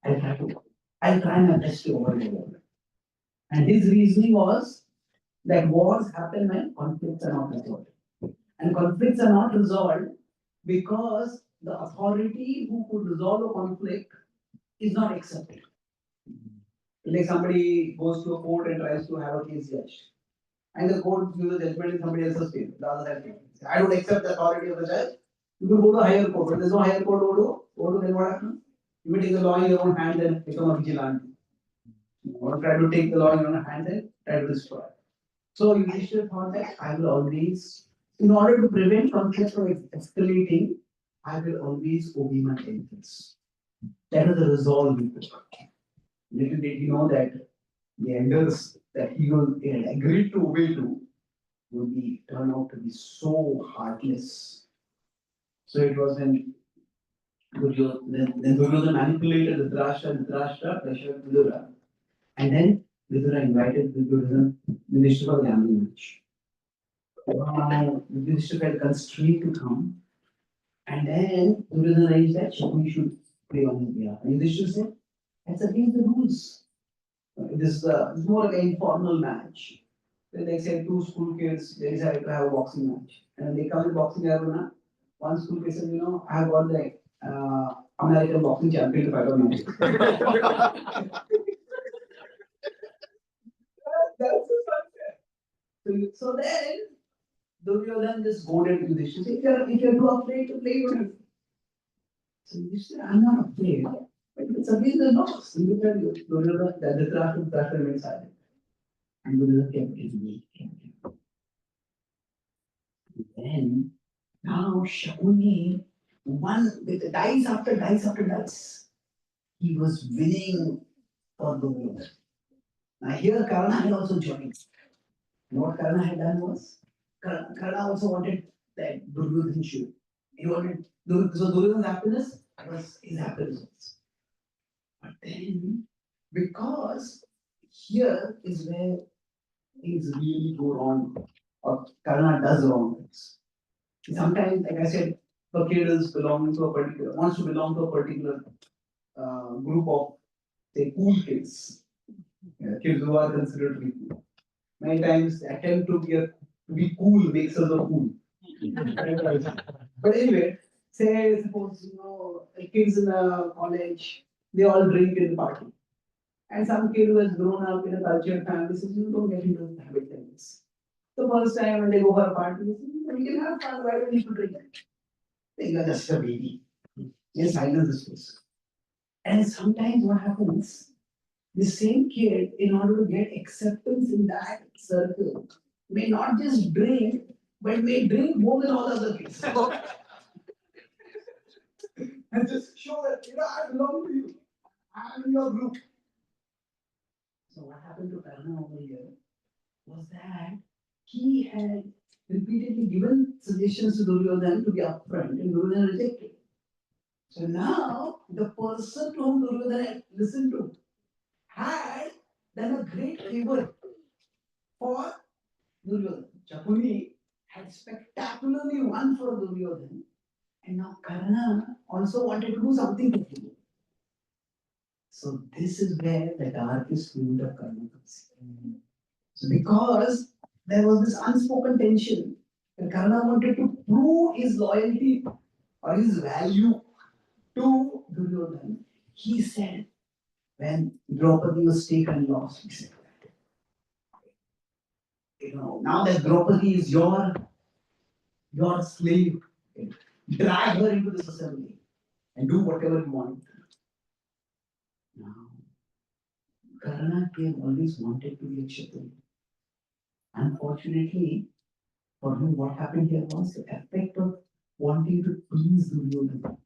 I'll try to, I'll try my best to avoid a war. And his reasoning was that wars happen when conflicts are not resolved. And conflicts are not resolved because the authority who could resolve a conflict is not accepted. Like somebody goes to a court and tries to have a case judged. And the court gives a judgment in somebody else's favor. The other side favor. I don't accept the authority of the judge. You could go to a higher court. When there's no higher court, what do then what happens? You may take the law in your own hand and become a vigilante. Or try to take the law in your own hand and try to destroy. So Yudhishthira thought that I will always, in order to prevent conflict from escalating, I will always obey my elders. That was the resolve he took. Little did he know that the elders that he had agreed to obey to would be turn out to be so heartless. So it was when Duryodhana manipulated the Dhritarashtra pressured Vidura, and then Vidura invited Yudhishthira for the gambling match. Yudhishthira felt constrained to come, and then Duryodhana arranged that we should play on his behalf. And Yudhishthira said, that's against the rules. This is more like an informal match. When they say two school kids, they decide to have a boxing match. And when they come to boxing arena, one school kid says, I have got the American boxing champion to fight on me. That's the sunset. So then, Duryodhana just goaded Yudhishthira. If you're too afraid to play with him. So Yudhishthira, I'm not afraid. But it's against the laws. You look at Duryodhana, the Dhritarashtra remained silent. And Duryodhana kept me. Then, now Shakuni won with the dice after dice after dice. He was winning for Duryodhana. Now here Karna had also joined. And what Karna had done was, Karna also wanted that Duryodhana should. He wanted, so Duryodhana's happiness was his happiness also. But then, because here is where things really go wrong, or Karna does wrong things. Sometimes, like I said, a kid is belonging to a particular, wants to belong to a particular group of, say, cool kids. Kids who are considered to be cool. Many times, the attempt to be cool makes us a fool. But anyway, say, suppose, kids in a college, they all drink in the party. And some kid who has grown up in a cultured family says, you don't get into the habit like this. The first time when they go for a party, they say, we can have fun, why do we need to drink? You are just a baby. Just silence this person. And sometimes what happens, the same kid, in order to get acceptance in that circle, may not just drink, but may drink more than all other kids. And just show that, I belong to you. I'm in your group. So what happened to Karna over here was that he had repeatedly given suggestions to Duryodhana to be upfront, and Duryodhana rejected. So now the person to whom Duryodhana listened to had done a great favor for Duryodhana. Shakuni had spectacularly won for Duryodhana, and now Karna also wanted to do something to him. So this is where the darkest mood of Karna comes in. So because there was this unspoken tension, and Karna wanted to prove his loyalty or his value to Duryodhana, he said, when Draupadi was taken and lost, he said that, now that Draupadi is your slave, drag her into this assembly and do whatever you want. Now, Karna always wanted to be a Kshatriya. Unfortunately, for him, what happened here was the effect of wanting to please Duryodhana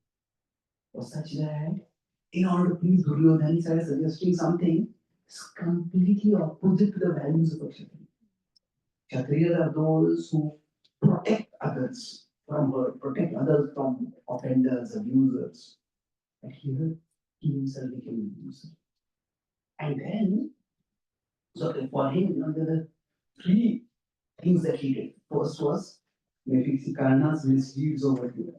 was such that in order to please Duryodhana, he started suggesting something is completely opposite to the values of a Kshatriya. Kshatriyas are those who protect others from hurt, protect others from offenders, abusers. But here, he himself became an abuser. And then, so for him, there were three things that he did. First was maybe Karna's misdeeds over here.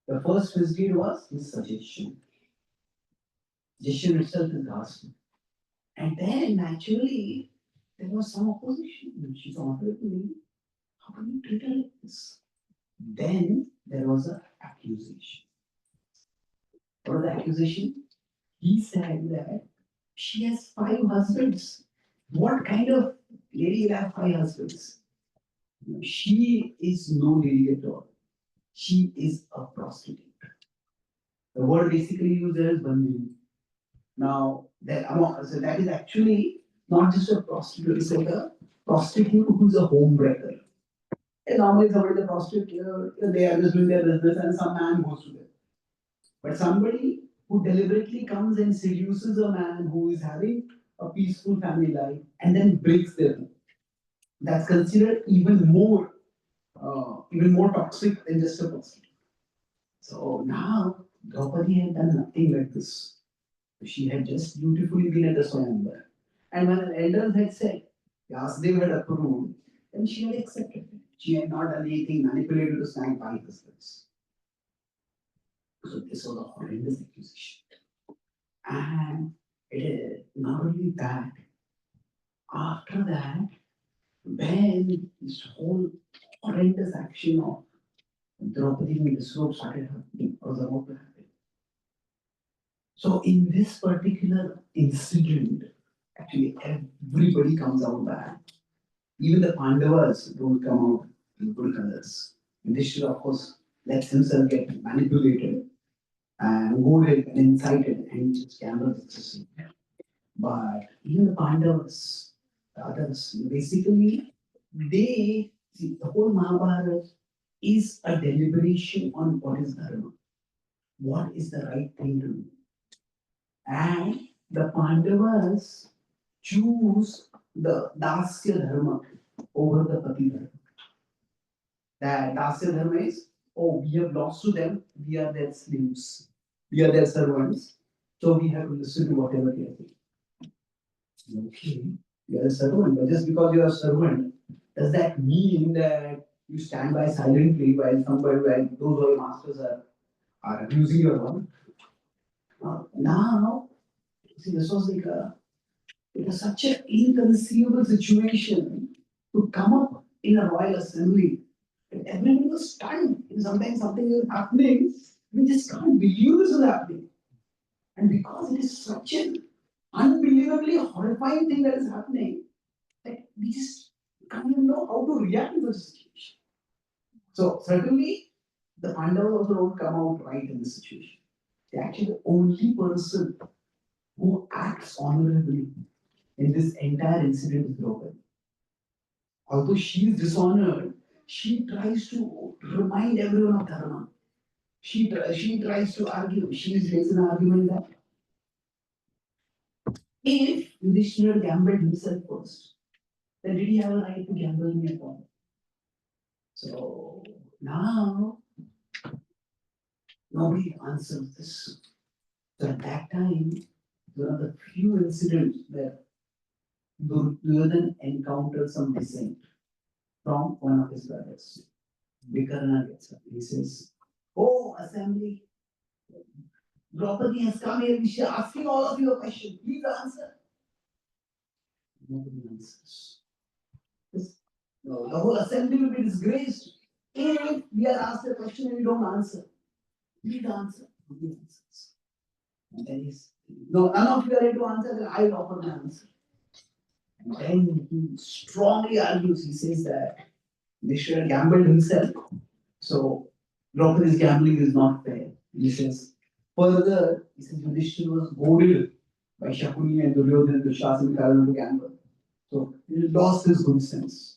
The first misdeed was his suggestion. Suggestion itself is ghastly. And then naturally, there was some opposition. She thought, how can you treat her like this? Then there was an accusation. What was the accusation? He said that she has five husbands. What kind of lady will have five husbands? She is no lady at all. She is a prostitute. The word basically used there is bandhani. Now, so that is actually not just a prostitute, it's like a prostitute who's a homebreaker. And normally, somebody is a prostitute, they are just doing their business and some man goes to them. But somebody who deliberately comes and seduces a man who is having a peaceful family life and then breaks their home, that's considered even more toxic than just a prostitute. So now, Draupadi had done nothing like this. She had just beautifully been at the Swayamvar. And when the elders had said, Yasdev had approved, then she had accepted it. She had not done anything manipulated to snag five husbands. So this was a horrendous accusation. And not only that, after that, when this whole horrendous action of Draupadi in this road started happening, was about to happen. So in this particular incident, actually everybody comes out bad. Even the Pandavas don't come out in good colors. Yudhishthira, of course, lets himself get manipulated and goaded and incited and just gambles excessively. But even the Pandavas, the others, basically, they see the whole Mahabharata is a deliberation on what is dharma, what is the right thing to do. And the Pandavas choose the Dasya Dharma over the Pati Dharma. That Dasya Dharma is, oh, we have lost to them, we are their slaves, we are their servants, so we have to listen to whatever they are saying. Okay, you are a servant, but just because you are a servant, does that mean that you stand by silently while those who are your masters are abusing your work? Now, see, this was like it was such an inconceivable situation to come up in a royal assembly. And everyone was stunned. And sometimes something is happening, we just can't believe this is happening. And because it is such an unbelievably horrifying thing that is happening, that we just can't even know how to react to the situation. So certainly the Pandavas also don't come out right in this situation. They're actually the only person who acts honorably in this entire incident is Draupadi. Although she is dishonored, she tries to remind everyone of Dharma. She tries to argue. She is raising an argument that if Yudhishthira gambled himself first, then did he have a right to gamble me at all? So now nobody answers this. So at that time, one of the few incidents where Duryodhan encountered some dissent from one of his brothers. Karna gets up. He says, "Oh, assembly, Draupadi has come here. She is asking all of you a question. Please answer." Nobody answers. No, the whole assembly will be disgraced if we are asked a question and we don't answer. Please answer. Nobody answers. And then he's, no, none of you are ready to answer, then I will offer my answer. And then he strongly argues. He says that Yudhishthira gambled himself, so Draupadi's gambling is not fair. He says, further, he says Yudhishthira was goaded by Shakuni and Duryodhana to Shasan Karna to gamble. So he lost his good sense.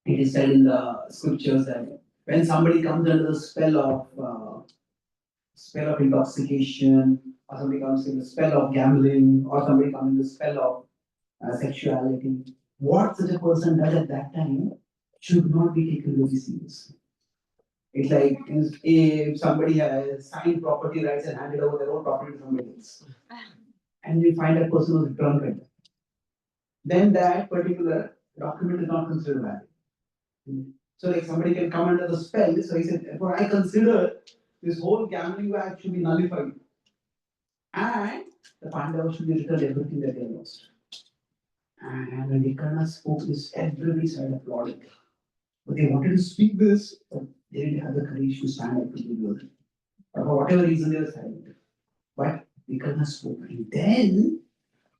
It is said in the scriptures that when somebody comes under the spell of spell of intoxication, or somebody comes in the spell of gambling, or somebody comes in the spell of sexuality. What such a person does at that time should not be taken very seriously. It's like if somebody has signed property rights and handed over their own property to somebody else, and you find that person was drunk at that, then that particular document is not considered valid. So like somebody can come under the spell. So he said, therefore I consider this whole gambling act should be nullified. And the Pandavas should be returned everything that they lost. And when the Karna spoke this, everybody started applauding. But they wanted to speak this, but they didn't have the courage to stand up to the word. Or for whatever reason they were silent. But the Karna spoke. And then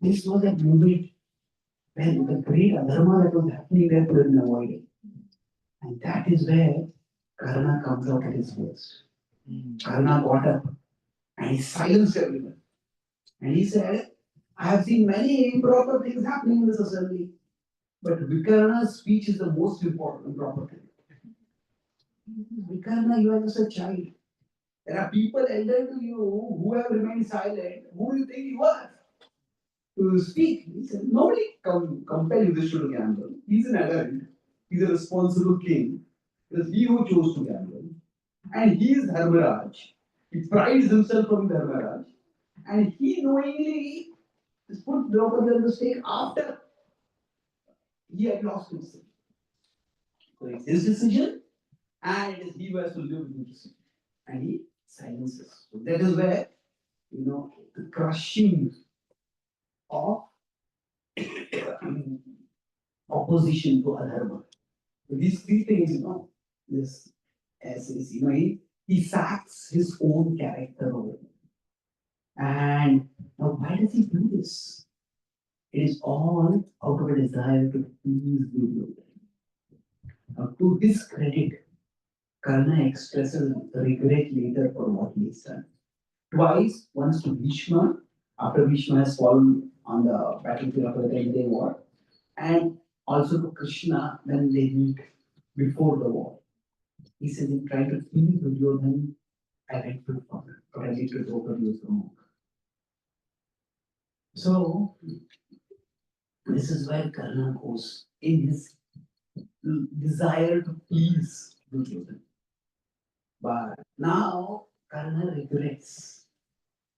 this was a moment when the great adharma that was happening there could have been avoided. And that is where Karna comes out at his worst. Karna got up and he silenced everyone. And he said, I have seen many improper things happening in this assembly, but Vikarna's speech is the most important improper thing. Vikarna, you are just a child. There are people elder to you who have remained silent. Who do you think you are to speak? He said, nobody compel Yudhishthira to gamble. He's an adult. He's a responsible king. It is he who chose to gamble. And he is Dharmaraj. He prides himself on Dharmaraj. And he knowingly put Draupadi on the stake after he had lost himself. So it's his decision, and it is he who has to live with the decision. And he silences. So that is where, the crushing of opposition to adharma. So these three things, this essays, he sacks his own character over. And now, why does he do this? It is all out of a desire to please Duryodhana. Now, to his credit, Karna expresses regret later for what he has done. Twice, once to Bhishma, after Bhishma has fallen on the battlefield after the 10-day war, and also to Krishna when they meet before the war. He says, in trying to please Duryodhana, I went too far, but I did to Draupadi was wrong. So, this is where Karna goes in his desire to please Duryodhana. But now Karna regrets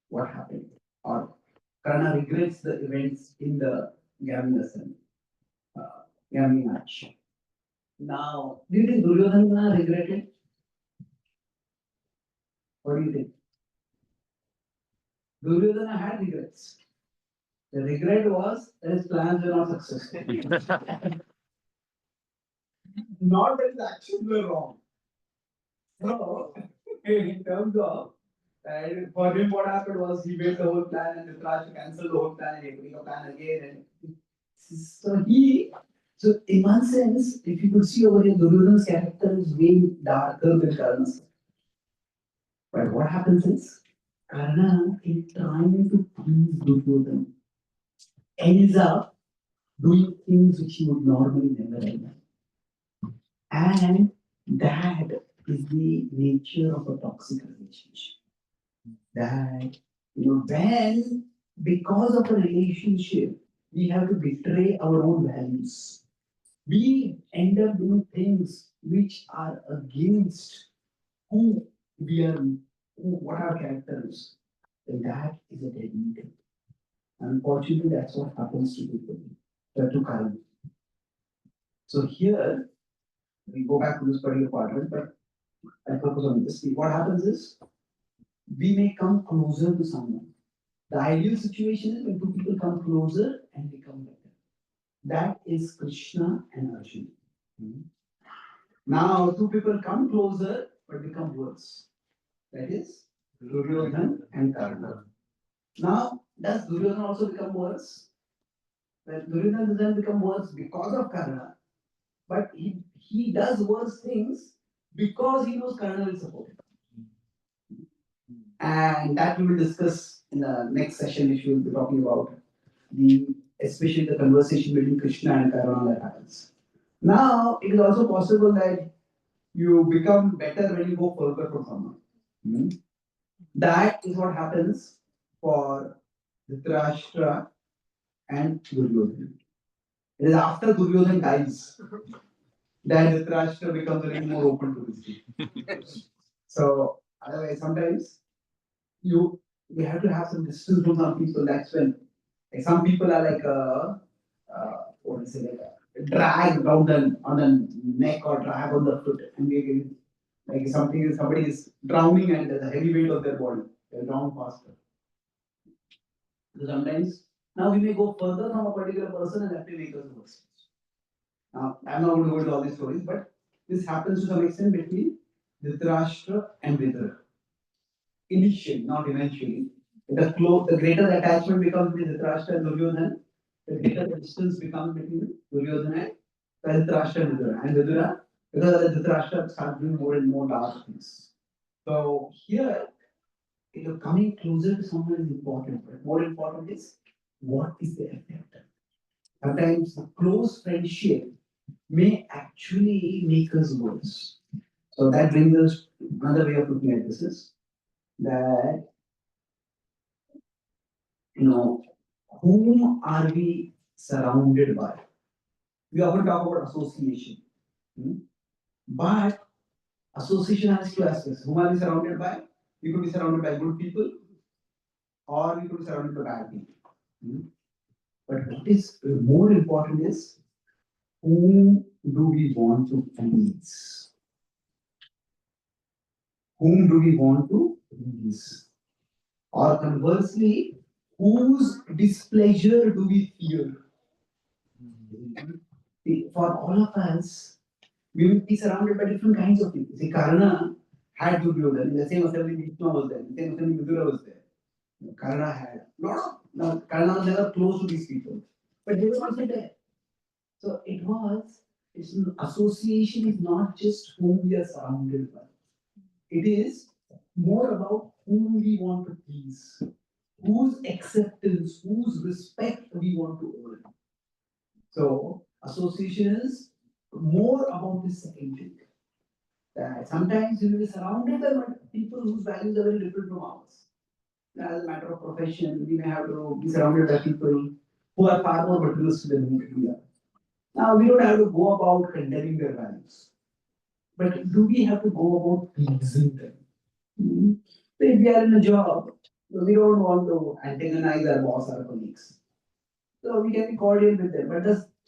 what happened, or Karna regrets the events in the gambling match. Now, do you think Duryodhana regretted? What do you think? Duryodhana had regrets. The regret was that his plans were not successful. Not that his actions were wrong. So, in terms of, for him, what happened was he made the whole plan and Dhritarashtra canceled the whole plan and he made a plan again. And so in one sense, if you could see over here, Duryodhana's character is way darker than Karna's. But what happens is, Karna, in trying to please Duryodhana, ends up doing things which he would normally never have done. And that is the nature of a toxic relationship. That, when, because of a relationship, we have to betray our own values. We end up doing things which are against who we are, what our character is. And that is a dead end. Unfortunately, that's what happens to people, to Karna. So here, we go back to this particular part, but I focus on this. What happens is, we may come closer to someone. The ideal situation is when two people come closer and become better. That is Krishna and Arjuna. Now, two people come closer but become worse. That is Duryodhana and Karna. Now, does Duryodhana also become worse? Well, Duryodhana doesn't become worse because of Karna, but he does worse things because he knows Karna will support him. And that we will discuss in the next session, which we will be talking about especially the conversation between Krishna and Karna that happens. Now, it is also possible that you become better when you go further from someone. That is what happens for Dhritarashtra and Duryodhana. It is after Duryodhana dies that Dhritarashtra becomes a little more open to this. So otherwise, sometimes you you have to have some distance from some people. That's when like some people are like what is it like a drag around on the neck or drag on the foot, and they like somebody is drowning and there's a heavy weight of their body. They drown faster. So sometimes now we may go further from a particular person and that may make us worse. Now I'm not going to go into all these stories, but this happens to some extent between Dhritarashtra and Vidura. Initially, not eventually. The greater the attachment becomes between Dhritarashtra and Duryodhana, the greater the distance becomes between Duryodhana and Dhritarashtra and Vidura. And Vidura, because of the Dhritarashtra starts doing more and more dark things. So here, coming closer to someone is important, but more important is what is the effect. Sometimes a close friendship may actually make us worse. So that brings us another way of looking at this is that you know whom are we surrounded by? We often talk about association, hmm? But association has two aspects. Whom are we surrounded by? We could be surrounded by good people, or we could be surrounded by bad people. Hmm? But what is more important is whom do we want to please? Whom do we want to please? Or conversely, whose displeasure do we fear? For all of us, we will be surrounded by different kinds of people. See, Karna had Duryodhana, in the same assembly Bhishma was there, in the same assembly Vidura was there. Karna had lot of, now Karna was never close to these people, but they were also there. So it's association is not just whom we are surrounded by. It is more about whom we want to please, whose acceptance, whose respect we want to earn. So association is more about the second thing. That sometimes we will be surrounded by people whose values are very different from ours. As a matter of profession, we may have to be surrounded by people who are far more materialistic than we are. Now we don't have to go about condemning their values, but do we have to go about pleasing them? Hmm. So if we are in a job, we don't want to antagonize our boss or colleagues. So we can be cordial with them. But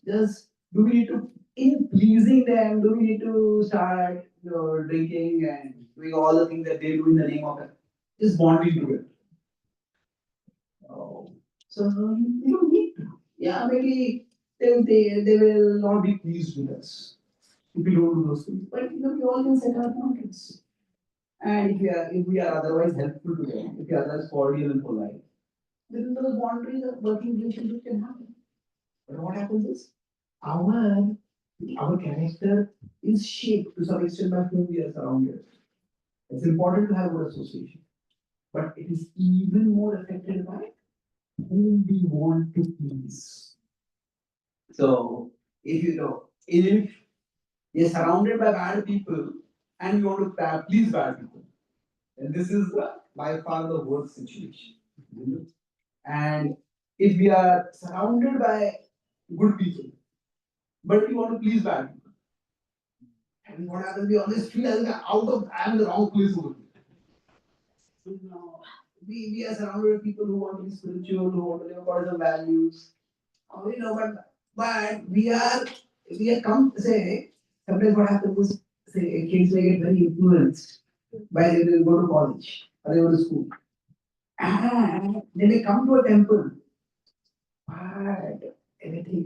does do we need to in pleasing them, do we need to start drinking and doing all the things that they do in the name of it? Just bonding to it. Oh. So you don't need to. Yeah, maybe they will not be pleased with us if we don't do those things. But we all can set our boundaries. And if we are otherwise helpful to them, if we are otherwise cordial and polite, then those boundaries of working relationship can happen. But what happens is our our character is shaped to some extent by whom we are surrounded. It's important to have good association, but it is even more affected by whom we want to please. So if if you're surrounded by bad people and you want to please bad people, then this is by far the worst situation. And if we are surrounded by good people, but we want to please bad people, and what happens? We always feel as I'm in the wrong place over here. So now we are surrounded with people who want to be spiritual, who want to live according to values. But we are come say sometimes what happens is say kids may get very influenced by they will go to college or they go to school. And they may come to a temple, but they think,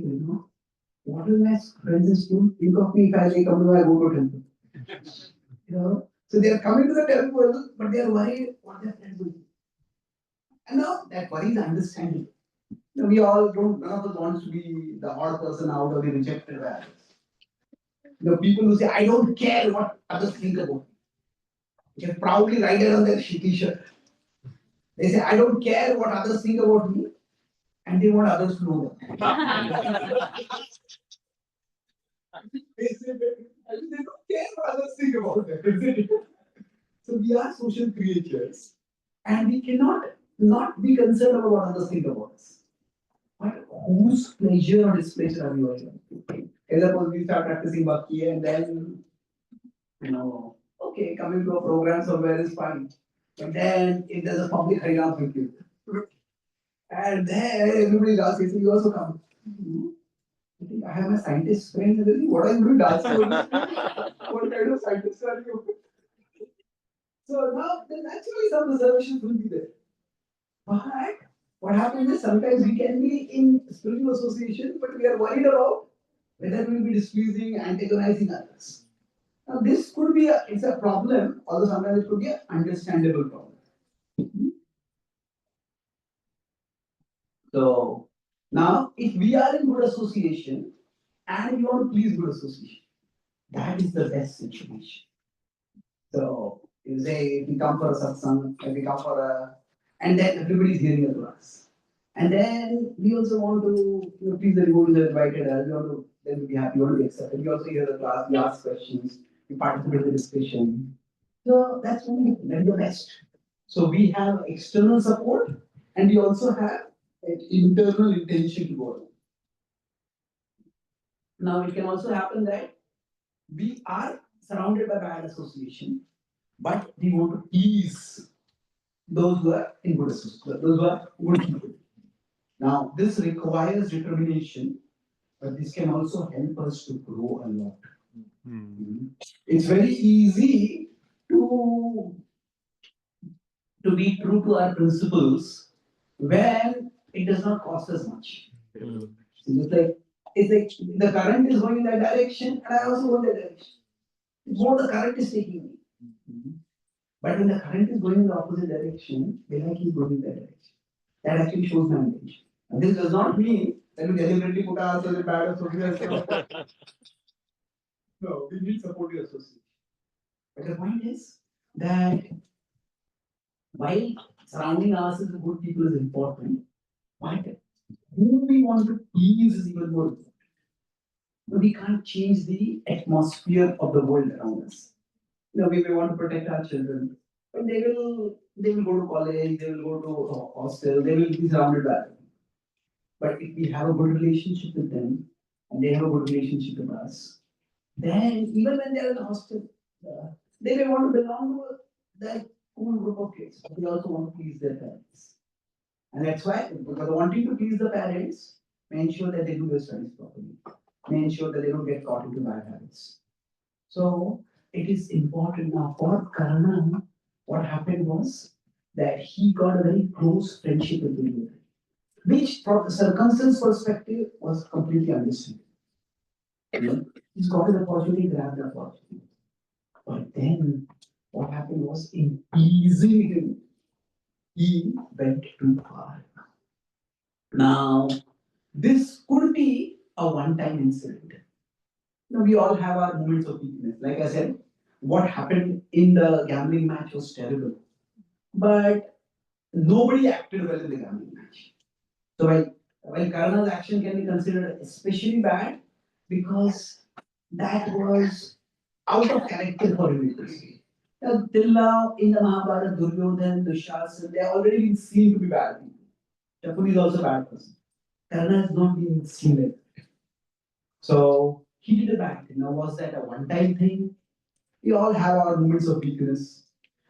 what will my friends in school think of me if I come to I go to a temple? So they are coming to the temple, but they are worried what their friends will do. And now that worry is understandable. We all don't, none of us wants to be the odd person out or be rejected by others. People who say, I don't care what others think about me. They can proudly write it on their t-shirt. They say, I don't care what others think about me, and they want others to know them. They say, they don't care what others think about them. So we are social creatures. And we cannot not be concerned about what others think about us. But whose pleasure or displeasure are you working? As suppose we start practicing bhakti and then, okay, coming to a program somewhere is fine. But then if there's a public Harinam with you, and then everybody is asking, you also come. I think I have a scientist friend. And then, what are you doing dancing? What kind of scientist are you? So now, then naturally some reservations will be there. But what happens is sometimes we can be in spiritual association, but we are worried about whether we will be displeasing, antagonizing others. Now this could be it's a problem, although sometimes it could be an understandable problem. So now if we are in good association and we want to please good association, that is the best situation. So you say if we come for a satsang, if we come for a and then everybody is hearing a class. And then we also want to please the devotees who invited us. We want to then be happy, we want to be accepted. We also hear the class, we ask questions, we participate in the discussion. So that's only that is the best. So we have external support and we also have an internal intention to go on. Now it can also happen that we are surrounded by bad association, but we want to please those who are in good association, those who are good people. Now this requires determination, but this can also help us to grow a lot. It's very easy to be true to our principles when it does not cost us much. It's like the current is going in that direction, and I also go in that direction. It's more the current is taking me. But when the current is going in the opposite direction, then I keep going in that direction. That actually shows my intention. And this does not mean that we deliberately put ourselves in bad association. No, we need supportive association. But the point is that while surrounding ourselves with good people is important, but who we want to please is even more important. We can't change the atmosphere of the world around us. We may want to protect our children, but they will go to college, they will go to a hostel, they will be surrounded by them. But if we have a good relationship with them and they have a good relationship with us, then even when they're in the hostel, they may want to belong to that cool group of kids. But they also want to please their parents. And that's why, because wanting to please the parents, may ensure that they do their studies properly, may ensure that they don't get caught into bad habits. So it is important now for Karna. What happened was that he got a very close friendship with Duryodhana, which from the circumstance perspective was completely understandable. He's got an opportunity, grabbed the opportunity. But then what happened was in pleasing him, he went too far. Now, this could be a one-time incident. We all have our moments of weakness. Like I said, what happened in the gambling match was terrible. But nobody acted well in the gambling match. So while Karna's action can be considered especially bad because that was out of character for him. Till now, in the Mahabharata, Duryodhana, Dushasana, they have already been seen to be bad people. Shakuni is also a bad person. Karna has not been seen like that. So he did a bad thing. Now, was that a one-time thing? We all have our moments of weakness.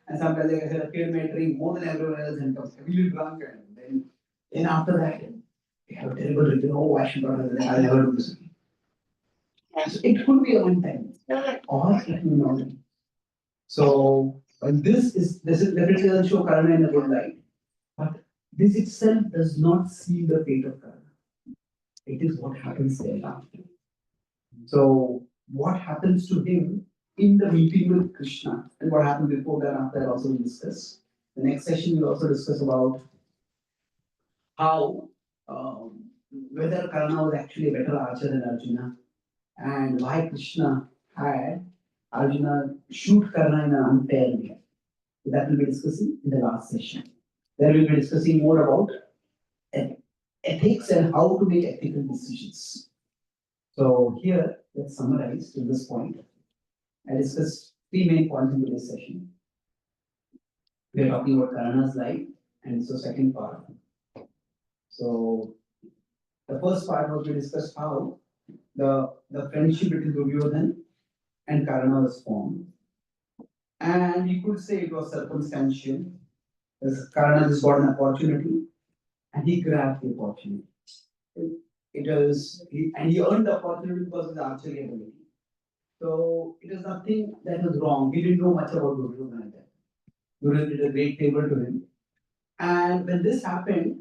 And sometimes, like I said, a kid may drink more than everyone else and comes heavily drunk. And then after that, we have a terrible regret. Oh, I should not have done that. I'll never do this again. So it could be a one-time, or it may not be. So this is definitely doesn't show Karna in a good light. But this itself does not seal the fate of Karna. It is what happens thereafter. So what happens to him in the meeting with Krishna and what happened before that after also we'll discuss. The next session we'll also discuss about how whether Karna was actually a better archer than Arjuna and why Krishna had Arjuna shoot Karna in an unfair way. That will be discussing in the last session. Then we'll be discussing more about ethics and how to make ethical decisions. So here, let's summarize to this point. I discussed three main points in today's session. We are talking about Karna's life, and so second part. So the first part was we discussed how the friendship between Duryodhan and Karna was formed, and you could say it was circumstantial. As Karna just got an opportunity, and he grabbed the opportunity. It was and he earned the opportunity because of his archery ability. So it is nothing that was wrong. He didn't know much about Duryodhan at that. Duryodhan did a great favor to him. And when this happened,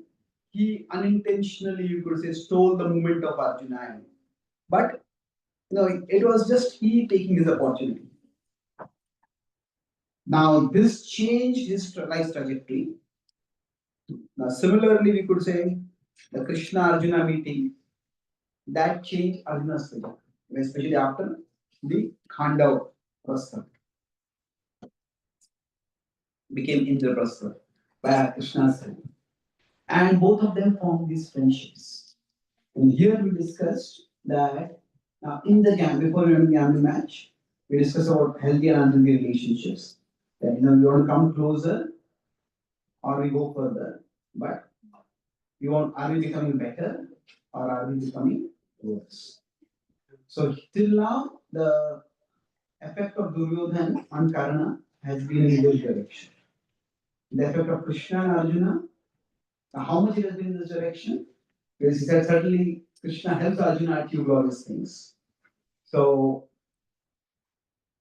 he unintentionally, you could say, stole the moment of Arjuna. But no, it was just he taking his opportunity. Now, this changed his life trajectory. Now, similarly, we could say the Krishna Arjuna meeting that changed Arjuna's trajectory, especially after the Khandav Prastha became Indraprastha by Krishna's help. And both of them formed these friendships. And here we discussed that now in the game, before we went to the gambling match, we discussed about healthy and unhealthy relationships. That you want to come closer or we go further. But you want are we becoming better or are we becoming worse? So till now the effect of Duryodhan on Karna has been in this direction. The effect of Krishna and Arjuna, now how much it has been in this direction? Because he said certainly Krishna helps Arjuna achieve all these things. So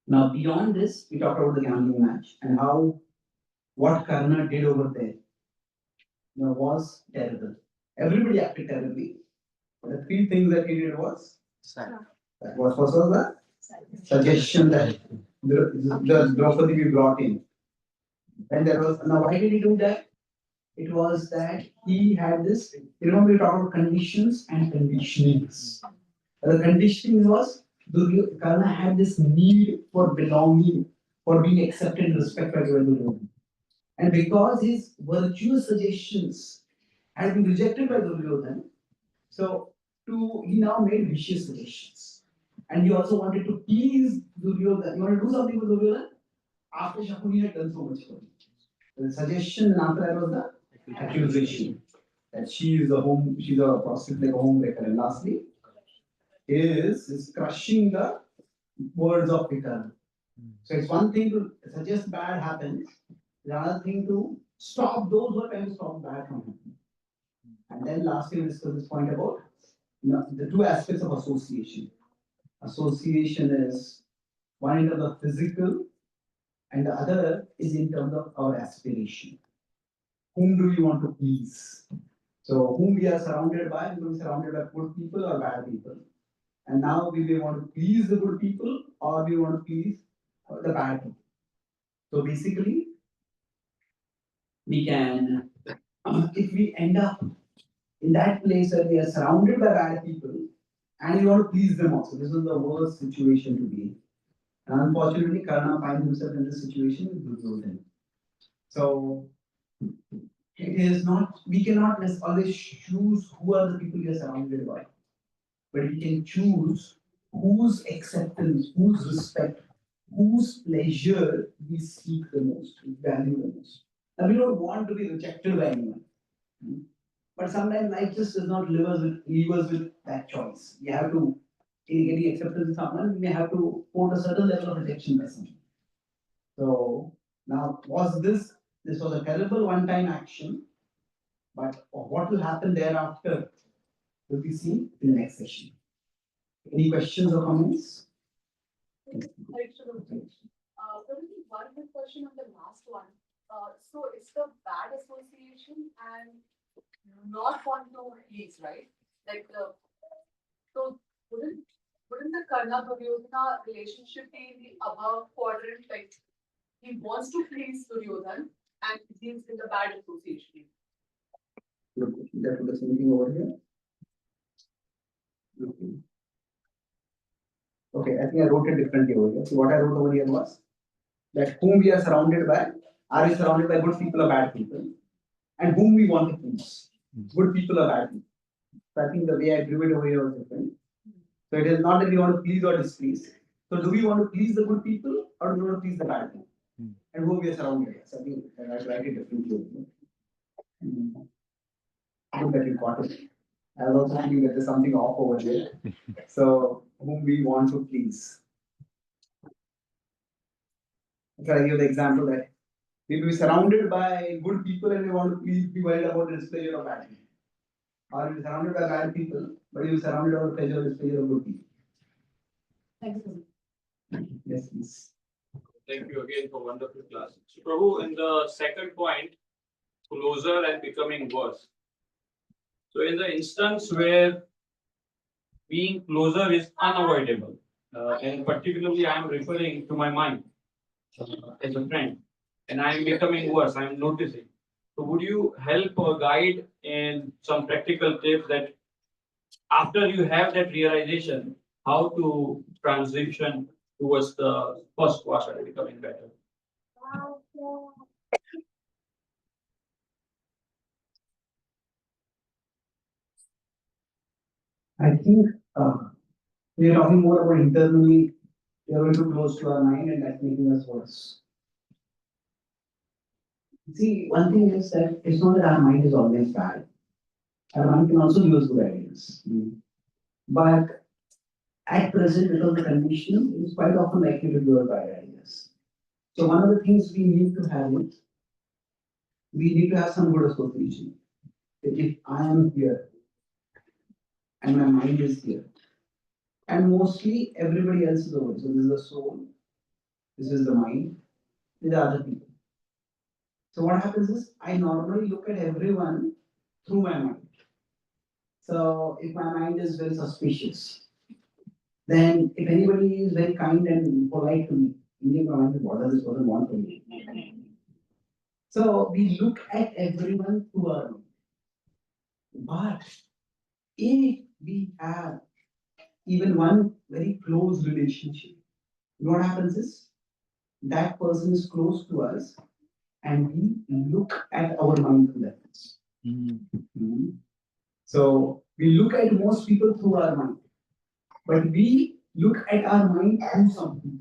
now beyond this, we talked about the gambling match and how what Karna did over there was terrible. Everybody acted terribly. But the three things that he did was that was first was the suggestion that the Draupadi we brought in. And there was now why did he do that? It was that he had this, we talked about conditions and conditionings. The conditioning was Karna had this need for belonging, for being accepted and respected by Duryodhana. And because his virtuous suggestions had been rejected by Duryodhana, so he now made vicious suggestions. And he also wanted to please Duryodhana. He wanted to do something for Duryodhana after Shakuni had done so much for him. The suggestion and after that was the accusation that she's a prostitute like a homebreaker. And lastly, is crushing the words of Vikarna. So it's one thing to suggest bad happens, the another thing to stop those who are trying to stop bad from happening. And then lastly, we discuss this point about the two aspects of association. Association is one in terms of physical, and the other is in terms of our aspiration. Whom do we want to please? So, whom we are surrounded by, we are surrounded by good people or bad people. And now we may want to please the good people or we want to please the bad people. So basically, we can, if we end up in that place where we are surrounded by bad people and we want to please them also, this is the worst situation to be in. And unfortunately, Karna finds himself in this situation with Duryodhana. So it is not, we cannot always choose who are the people we are surrounded by, but we can choose whose acceptance, whose respect, whose pleasure we seek the most, we value the most. And we don't want to be rejected by anyone. But sometimes life just does not leave us with that choice. We have to, in getting acceptance in someone, we may have to put a certain level of rejection by someone. So now this was a terrible one-time action, but what will happen thereafter will be seen in the next session. Any questions or comments? There is one good question on the last one. So it's the bad association and not want to please, right? Like so wouldn't the Karna Duryodhana relationship be in the above quadrant? Like he wants to please Duryodhan and he's in the bad association. Look, that was the same thing over here. Okay, I think I wrote it differently over here. So what I wrote over here was that whom we are surrounded by, are we surrounded by good people or bad people? And whom we want to please, good people or bad people. So I think the way I drew it over here was different. So it is not that we want to please or displease. So do we want to please the good people or do we want to please the bad people? and whom we are surrounded by. So I think I write it differently. Mm. Good that you got it. I was also thinking that there's something off over there. So whom we want to please. So I give the example that we will be surrounded by good people and we want to please be worried about the displeasure of bad people. Or you'll be surrounded by bad people, but you'll be surrounded by the pleasure or displeasure of good people. Thank you. Yes, please. Thank you again for wonderful class. So, Prabhu, in the second point, closer and becoming worse. So, in the instance where being closer is unavoidable, and particularly I am referring to my mind as a friend, and I am becoming worse, I am noticing. So, would you help or guide in some practical tips that after you have that realization, how to transition towards the first quarter and becoming better? I think we are talking more about internally, we are going too close to our mind and that's making us worse. See, one thing is that it's not that our mind is always bad. Our mind can also give us good ideas. But at present, because the conditioning is quite often likely to give us bad ideas. So one of the things we need to have is, we need to have some good association. That if I am here and my mind is here, and mostly everybody else is over. So this is the soul, this is the mind, these are other people. So what happens is I normally look at everyone through my mind. So if my mind is very suspicious, then if anybody is very kind and polite to me, immediately my mind is what does this person want from me? So we look at everyone through our mind. But if we have even one very close relationship, what happens is that person is close to us and we look at our mind through that. Mhm. So we look at most people through our mind, but we look at our mind through something.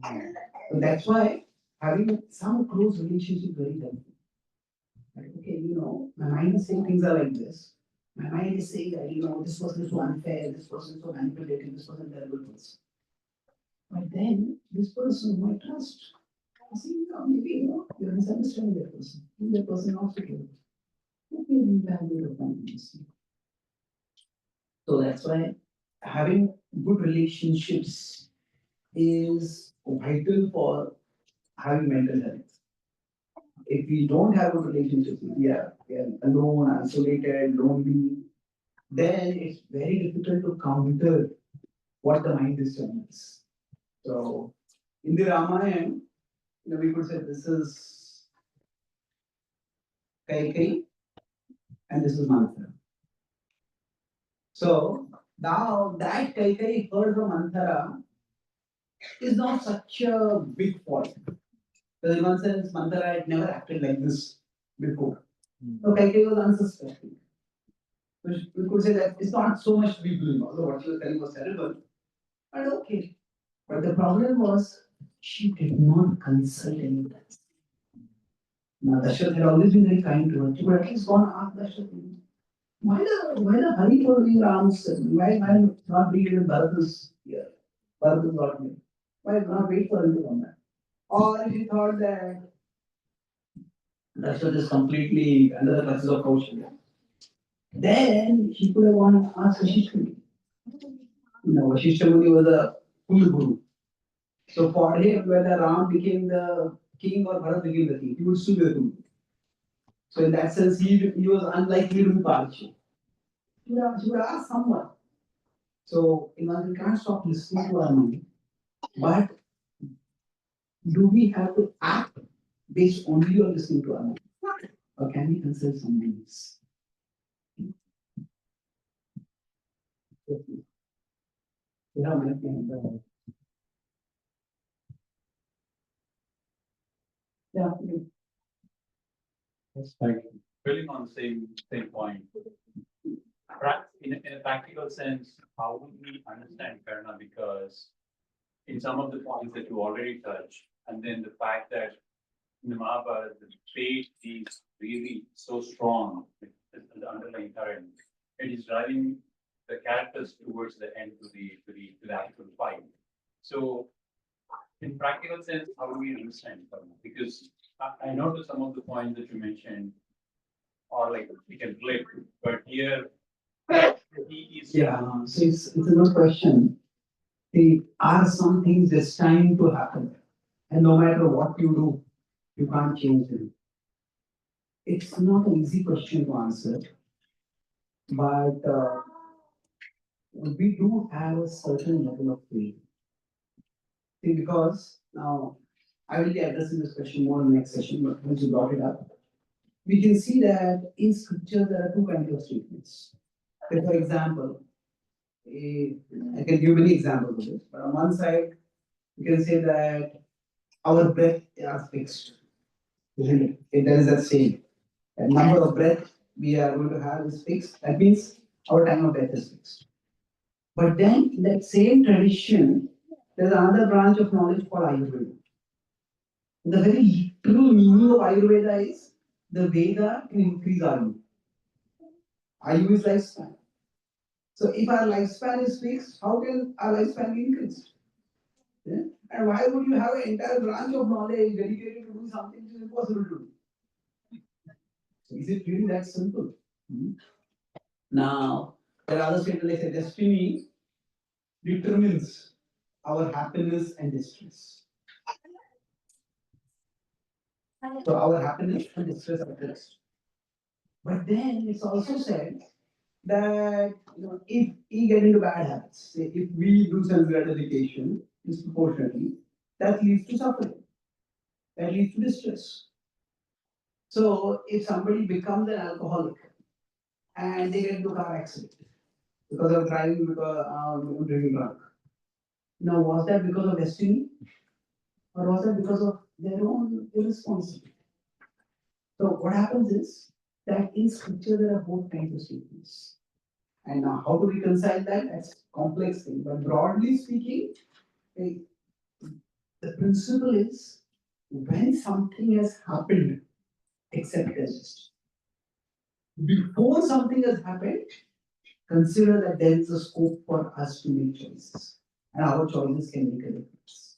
So that's why having some close relationship very helpful. Like, okay, my mind is saying things are like this. My mind is saying that, this person is so unfair, this person is so manipulative, this person is a terrible person. But then this person who I trust, I see, maybe, you're misunderstanding that person. Maybe that person also cares. Maybe you value of confidence. So that's why having good relationships is vital for having mental health. If we don't have good relationships, we are alone, isolated, lonely, then it's very difficult to counter what the mind is telling us. So in the Ramayana, we could say this is Kaikai and this is Manthara. So now that Kaikai heard from Manthara is not such a big fault. Because in one sense, Manthara had never acted like this before. So Kaikai was unsuspecting. So we could say that it's not so much to be blamed, although what she was telling was terrible. But okay. But the problem was she did not consult anyone else. Now Dashrath had always been very kind to her. She could at least gone ask Dashrath, why the hurry for being Ram's son? Why not be with Bharata's here? Bharata's got me. Why not wait for him to come back? Or if he thought that Dashrath is completely under the clutches of Kaushalya, then he could have gone and asked Vashishta Muni. Vashishta Muni was a full guru. So for him, whether Ram became the king or Bharat became the king, he would still be the king. So in that sense, he was unlikely to be partial. He would ask someone. So in one, we can't stop listening to our mind. But do we have to act based only on listening to our mind? Or can we consult someone else? Yeah, yeah. Yes, thank you. Building on the same point. In a practical sense, how would we understand Karna? Because in some of the points that you already touched, and then the fact that in the Mahabharata, the fate is really so strong, with the underlying current. It is driving the characters towards the end to the actual fight. So, in practical sense, how do we understand Karna? Because I noticed some of the points that you mentioned are like we can relate to, but here he is Yeah, so it's a good question. See, are some things destined to happen? And no matter what you do, you can't change them. It's not an easy question to answer, but we do have a certain level of faith. See, because now I will be addressing this question more in the next session, but once you brought it up, we can see that in scripture there are two kinds of statements. Say, for example, I can give many examples of this, but on one side, you can say that our breath are fixed. Isn't it? There is that saying. The number of breath we are going to have is fixed. That means our time of death is fixed. But then in that same tradition, there's another branch of knowledge called Ayurveda. The very literal meaning of Ayurveda is the Veda can increase Ayu. Ayu is lifespan. So if our lifespan is fixed, how can our lifespan be increased? Yeah? And why would you have an entire branch of knowledge dedicated to do something which is impossible to do? So is it really that simple? Hmm? Now, there are other statements like say destiny determines our happiness and distress. So our happiness and distress are fixed. But then it's also said that if we get into bad habits, say if we do self gratification disproportionately, that leads to suffering, that leads to distress. So if somebody becomes an alcoholic and they get into a car accident because of driving because drinking drunk, now was that because of destiny or was that because of their own irresponsibility? So what happens is that in scripture there are both kinds of statements. And now how to reconcile that? That's a complex thing. But broadly speaking, eh, the principle is when something has happened, accept it as just. Before something has happened, consider that there is a scope for us to make choices. And our choices can make a difference.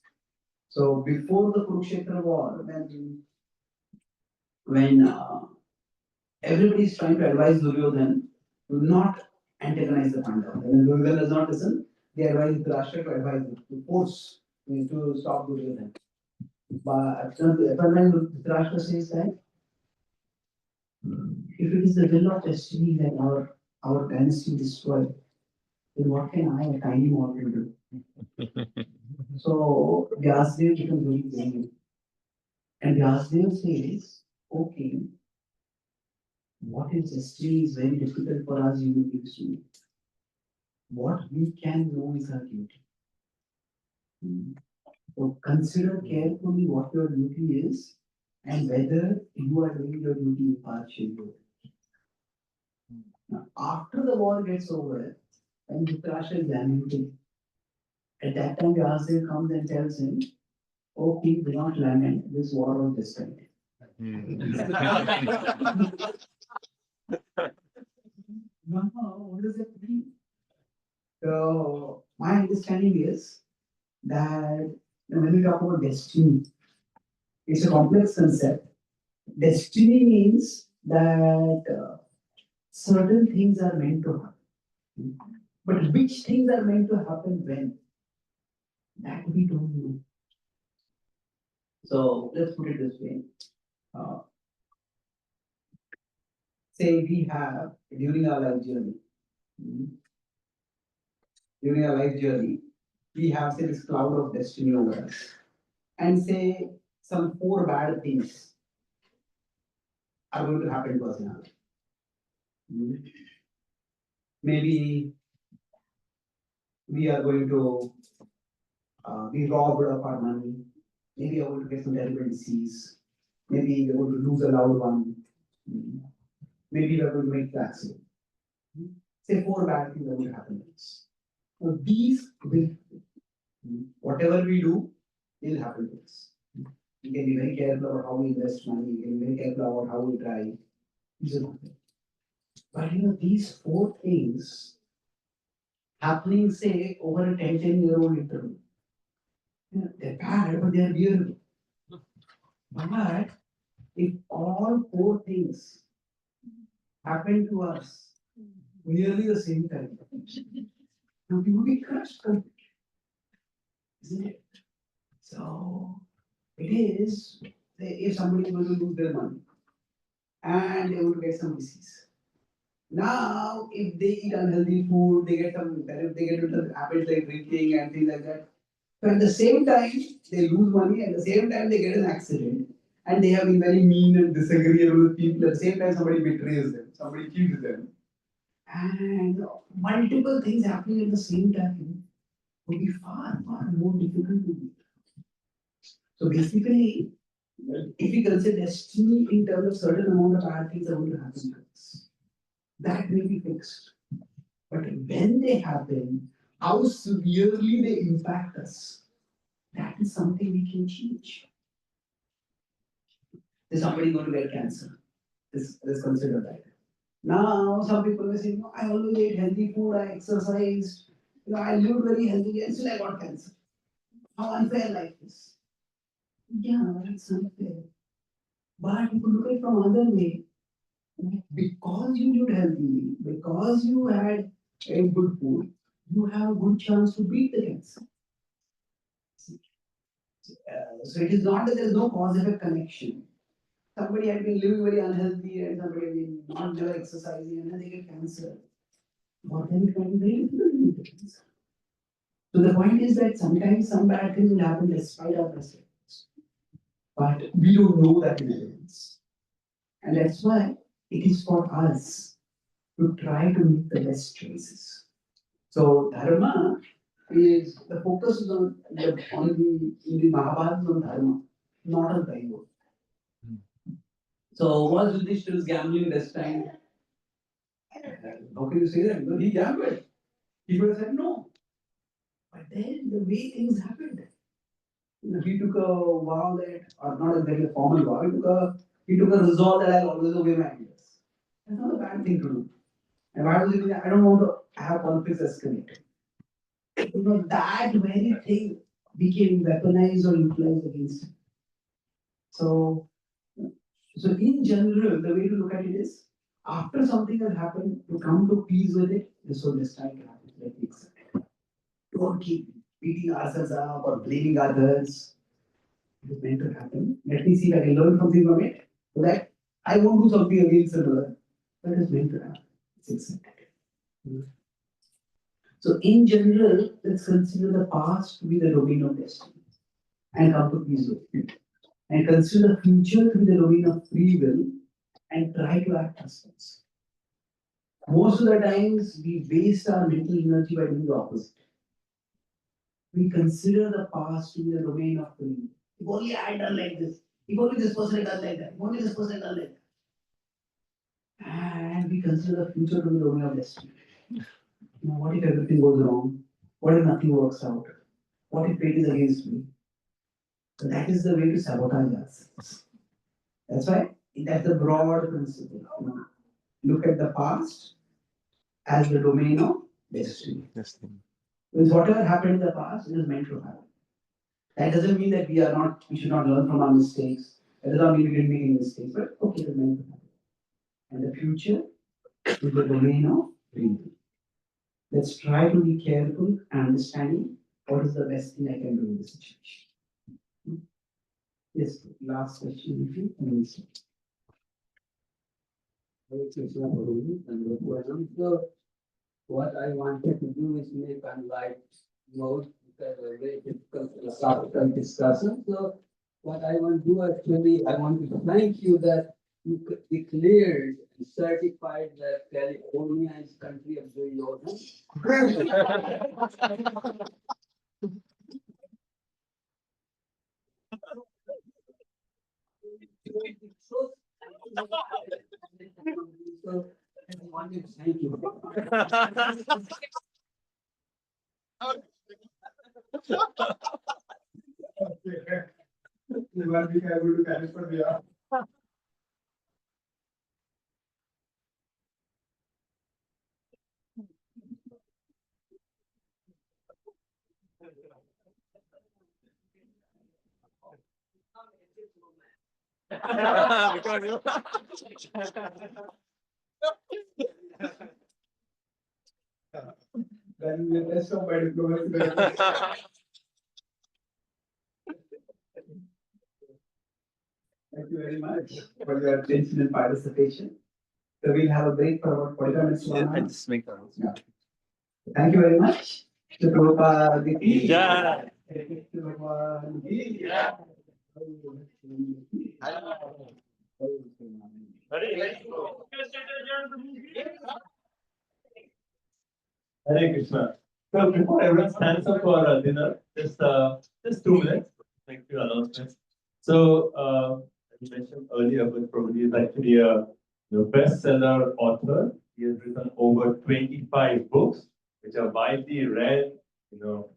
So before the Kurukshetra war, when everybody is trying to advise Duryodhan to not antagonize the Pandavas. And Duryodhan does not listen, they advise Dhritarashtra to advise him, to force him to stop Duryodhan. But when Dhritarashtra says that if it is the will of destiny that our dynasty destroyed, then what can I, a tiny mortal, do? So Vyasdev becomes very angry. And Vyasdev says, okay, what is destiny is very difficult for us human beings to know. What we can know is our duty. So consider carefully what your duty is and whether you are doing your duty impartially. Now, after the war gets over, and Dhritarashtra is lamenting, at that time Vyasdev comes and tells him, "Oh king, do not lament, this war was destined." Now, what does it mean? So, my understanding is that when we talk about destiny, it's a complex concept. Destiny means that certain things are meant to happen. But which things are meant to happen when? That we don't know. So let's put it this way. Uh, say we have during our life journey, mm, during our life journey, we have say this cloud of destiny over us, and say some four bad things are going to happen to us in our life. Mm. Maybe we are going to be robbed of our money. Maybe we are going to get some terrible disease. Maybe we are going to lose a loved one. Mm. Maybe we are going to make an accident. Mm. Say four bad things are going to happen to us. Now, these will, whatever we do, will happen to us. We can be very careful about how we invest money. We can be very careful about how we drive. These are good. But these four things happening, say, over a 10-year-old interval. They're bad, but they're real. But if all four things happen to us nearly the same time, now we would be crushed completely, isn't it? So it is, if somebody is going to lose their money and they would get some disease. Now, if they eat unhealthy food, they get some, they get into habits like drinking and things like that. So at the same time, they lose money, at the same time, they get an accident. And they have been very mean and disagreeable with people. At the same time, somebody betrays them, somebody cheats them. And multiple things happening at the same time would be far, far more difficult to do. So basically, if we consider destiny in terms of certain amount of bad things are going to happen to us, that may be fixed. But when they happen, how severely they impact us, that is something we can change. Is somebody going to get cancer? Let's consider that. Now, some people may say, no, I always ate healthy food, I exercised, I lived very healthy, and still I got cancer. How unfair life is. Yeah, that's unfair. But if you look at it from another way, because you lived healthy, because you had a good food, you have a good chance to beat the cancer. So it is not that there is no cause effect connection. Somebody had been living very unhealthy and somebody had been not never exercising and then they get cancer. For them it might be very difficult to beat the cancer. So the point is that sometimes some bad things will happen despite our best efforts. But we don't know that in advance. And that's why it is for us to try to make the best choices. So dharma is the focus is on in the Mahabharata is on dharma, not on daiva. So was Yudhishthira's gambling this time? How can you say that? Because he gambled. He could have said no. But then the way things happened, he took a vow that, or not exactly a formal vow, he took a resolve that I'll always obey my elders. That's not a bad thing to do. And why was it? I don't want to have conflicts escalate. That very thing became weaponized or utilized against him. So, in general, the way to look at it is, after something has happened, to come to peace with it, so just try to happen. Let me accept it. Don't keep beating ourselves up or blaming others. It is meant to happen. Let me see if I can learn something from it, so that I won't do something against another. That is meant to happen. It's accepted. So, in general, let's consider the past to be the domain of destiny and come to peace with it. And consider the future to be the domain of free will and try to act as such. Most of the times, we waste our mental energy by doing the opposite. We consider the past to be the domain of free will. If only I had done like this, if only this person had done like that, if only this person had done like that. And we consider the future to be the domain of destiny. What if everything goes wrong? What if nothing works out? What if fate is against me? So that is the way to sabotage ourselves. That's why that's the broad principle. Look at the past as the domain of destiny. With whatever happened in the past, it is meant to happen. That doesn't mean that we should not learn from our mistakes. That does not mean we didn't make any mistakes, but okay, it is meant to happen. And the future is the domain of free will. Let's try to be careful and understanding what is the best thing I can do in this situation. Yes, last question, if you please. So what I wanted to do is make a light note because a very difficult philosophical discussion. So what I want to do actually, I want to thank you that you declared and certified that California is country of Duryodhana. So, I want to thank you. 1 week I go to California. Then the rest of my diplomacy. Thank you very much for your attention and participation. So we'll have a break for about 45 minutes. Yeah, I just make that. Yeah. Thank you very much. Shri Prabhupada ki Yeah. Shri Prabhupada ki Hare Krishna. So before everyone stands up for dinner, just 2 minutes. Thank you, announcements. So as you mentioned earlier, but probably is actually a bestseller author. He has written over 25 books, which are widely read,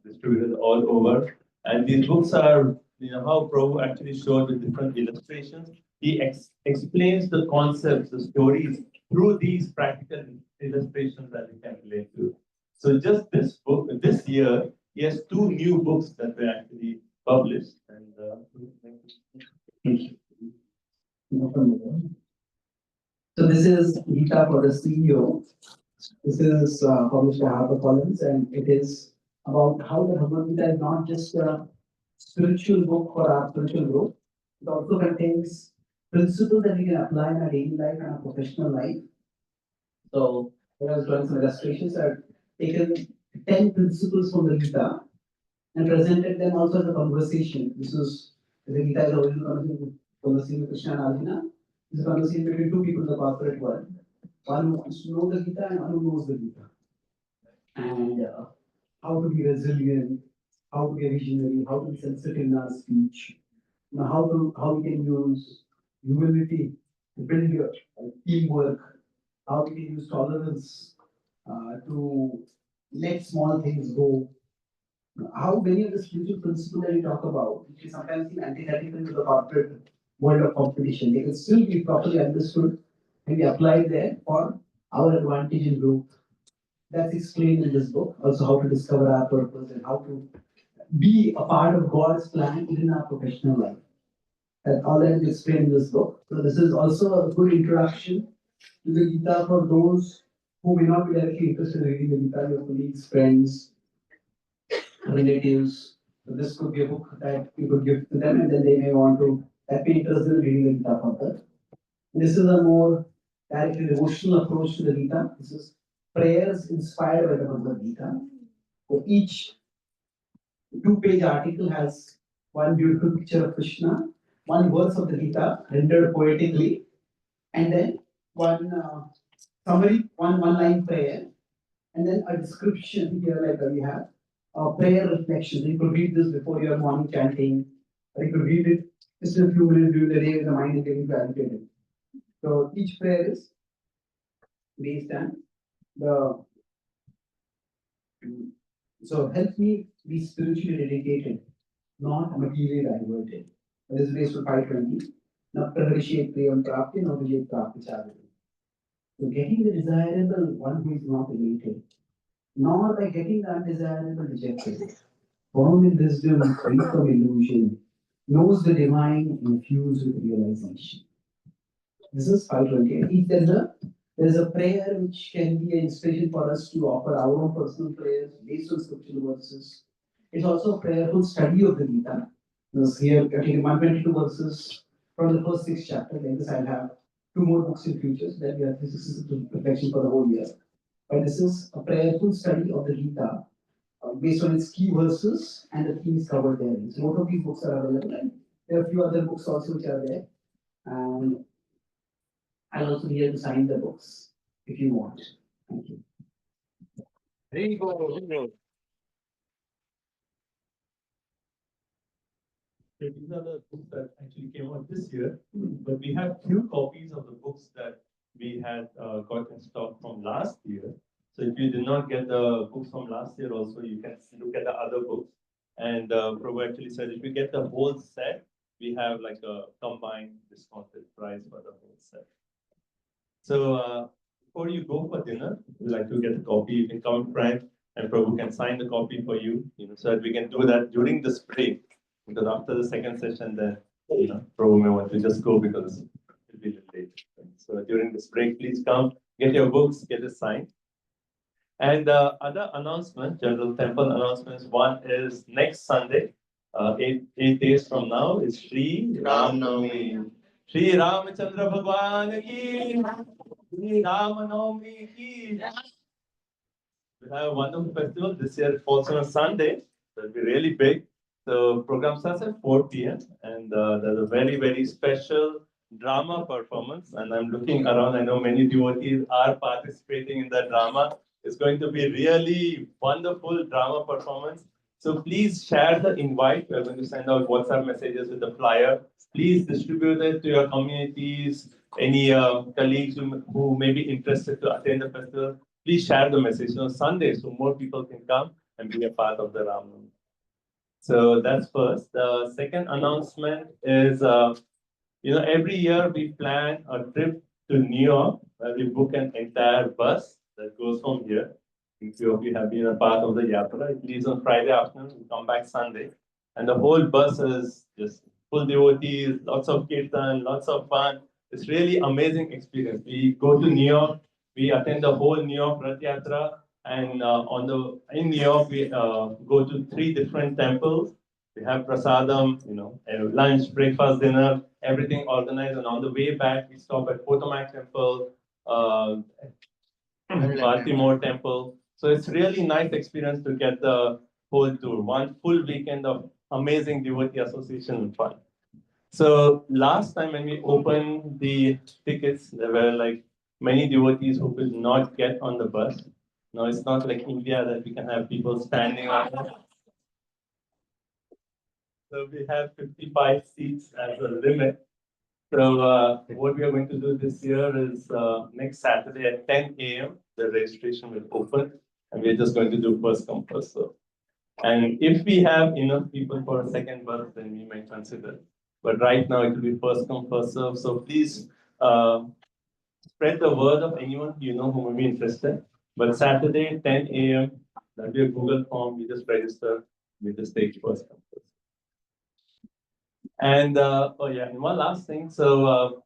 distributed all over. And these books are, how Prabhu actually showed with different illustrations. He explains the concepts, the stories through these practical illustrations that we can relate to. So just this book, this year, he has 2 new books that were actually published. And So this is Gita for the CEO. This is published by HarperCollins, and it is about how the Bhagavad Gita is not just a spiritual book for our spiritual growth. It also contains principles that we can apply in our daily life and our professional life. So here I was drawing some illustrations. I've taken 10 principles from the Gita and presented them also as a conversation. This is the Gita is the original conversation with Krishna and Arjuna. This is a conversation between 2 people in the corporate world. One who wants to know the Gita and one who knows the Gita. And how to be resilient, how to be visionary, how to be sensitive in our speech, how we can use humility to build your teamwork, how we can use tolerance to let small things go. How many of the spiritual principles that we talk about, which is sometimes seem antithetical to the corporate world of competition, they can still be properly understood and be applied there for our advantage and growth. That's explained in this book. Also, how to discover our purpose and how to be a part of God's plan even in our professional life. That all that is explained in this book. So this is also a good introduction to the Gita for those who may not be directly interested in reading the Gita, your colleagues, friends, relatives. So this could be a book that you could give to them, and then they may want to that be interested in reading the Gita further. This is a more directly devotional approach to the Gita. This is prayers inspired by the Bhagavad Gita. So each 2-page article has one beautiful picture of Krishna, one verse of the Gita rendered poetically, and then one summary, one line prayer, and then a description here like we have prayer reflection. You could read this before your morning chanting, or you could read it just a few minutes during the day when the mind is getting agitated. So each prayer is based on the so help me be spiritually dedicated, not materially diverted. This is based on 520. Not appreciate prayam prapti, not appreciate prapti charity. So getting the desirable one who is not elated, nor by getting the undesirable rejected. Born in wisdom, free from illusion, knows the divine infused with realization. This is 528. Each there's a prayer which can be an inspiration for us to offer our own personal prayers based on scriptural verses. It's also a prayerful study of the Gita. Because here I've taken 122 verses from the first 6 chapters. Like this, I'll have 2 more books in future, so that we have 366 reflection for the whole year. But this is a prayerful study of the Gita based on its key verses and the themes covered there. So both of these books are available, and there are a few other books also which are there. And I'll also be here to sign the books if you want. Thank you. So these are the books that actually came out this year, but we have few copies of the books that we had got in stock from last year. So if you did not get the books from last year also, you can look at the other books. And Prabhu actually said if you get the whole set, we have like a combined discounted price for the whole set. So before you go for dinner, we'd like to get a copy. You can come, friend, and Prabhu can sign the copy for you, so that we can do that during this break. Because after the second session, then Prabhu may want to just go because it'll be a little late. So during this break, please come, get your books, get it signed. And other announcements, general temple announcements. One is next Sunday, 8 days from now, is Sri Ram Navami. Sri Ramachandra Bhagwan ki, Sri Ram Navami ki. We have a wonderful festival. This year it falls on a Sunday, so it'll be really big. The program starts at 4 p.m. and there's a very, very special drama performance. And I'm looking around, I know many devotees are participating in that drama. It's going to be really wonderful drama performance. So please share the invite. We're going to send out WhatsApp messages with the flyer. Please distribute it to your communities, any colleagues who may be interested to attend the festival. Please share the message on Sunday so more people can come and be a part of the Ram Navami. So that's first. The second announcement is, every year we plan a trip to New York where we book an entire bus that goes from here. If few of you have been a part of the Yatra, it leaves on Friday afternoon, we come back Sunday. And the whole bus is just full devotees, lots of kirtan, lots of fun. It's really amazing experience. We go to New York, we attend the whole New York Rath Yatra, and in New York we go to 3 different temples. We have prasadam, lunch, breakfast, dinner, everything organized. And on the way back, we stop at Potomac Temple, Baltimore Temple. So it's really nice experience to get the whole tour, one full weekend of amazing devotee association and fun. So last time when we opened the tickets, there were like many devotees who could not get on the bus. Now it's not like India that we can have people standing on. So we have 55 seats as a limit. So what we are going to do this year is next Saturday at 10 a.m. the registration will open, and we're just going to do first come first serve. And if we have enough people for a second bus, then we may consider. But right now it will be first come first serve. So please spread the word of anyone who may be interested. But Saturday 10 a.m. that'll be a Google form. We just register. We just take first come first. And and one last thing. So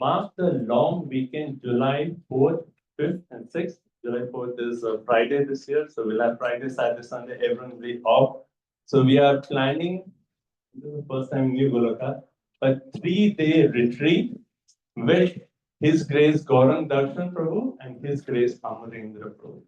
mark the long weekend, July 4th, 5th, and 6th. July 4th is Friday this year. So we'll have Friday, Saturday, Sunday, everyone will be off. So we are planning, this is the first time in New Goloka, a 3-day retreat with His Grace Gaurang Darshan Prabhu and His Grace Amarendra Prabhu.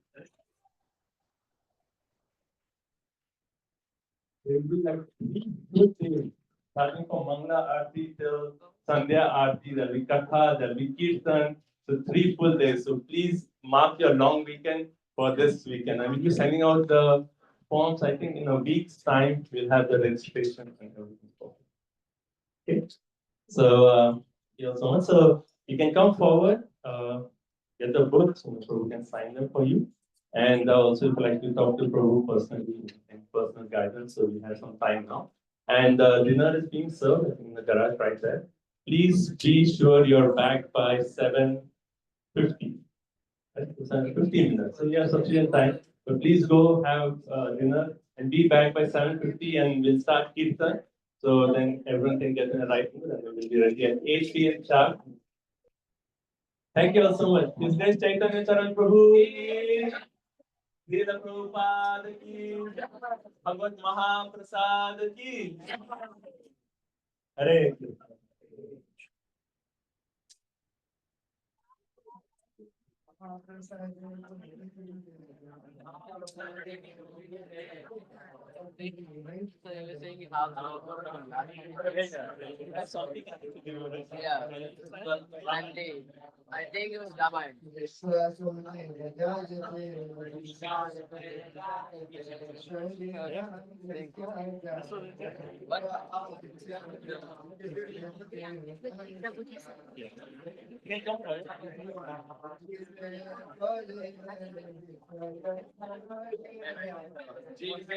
There will be like 3 good days, starting from Mangala Aarti till Sandhya Aarti, there'll be Katha, there'll be Kirtan, so 3 full days. So please mark your long weekend for this weekend. I will be sending out the forms, I think in a week's time, we'll have the registration and everything. Okay. So, so you can come forward, get the books, so we can sign them for you. And also, if you'd like to talk to Prabhu personally and personal guidance, so we have some time now. And dinner is being served in the garage right there. Please be sure you're back by 7:50. Right? 7:15 minutes. So you have sufficient time. But please go have dinner and be back by 7:50, and we'll start Kirtan. So then everyone can get in the right mood, and we will be ready at 8 p.m. sharp. Thank you all so much. His Grace Chaitanya Charan Prabhu. Srila Prabhupada ki, Bhagavad Mahaprasad ki. Hare Krishna. Yeah. Monday. I think it was Ramayana. Yeah.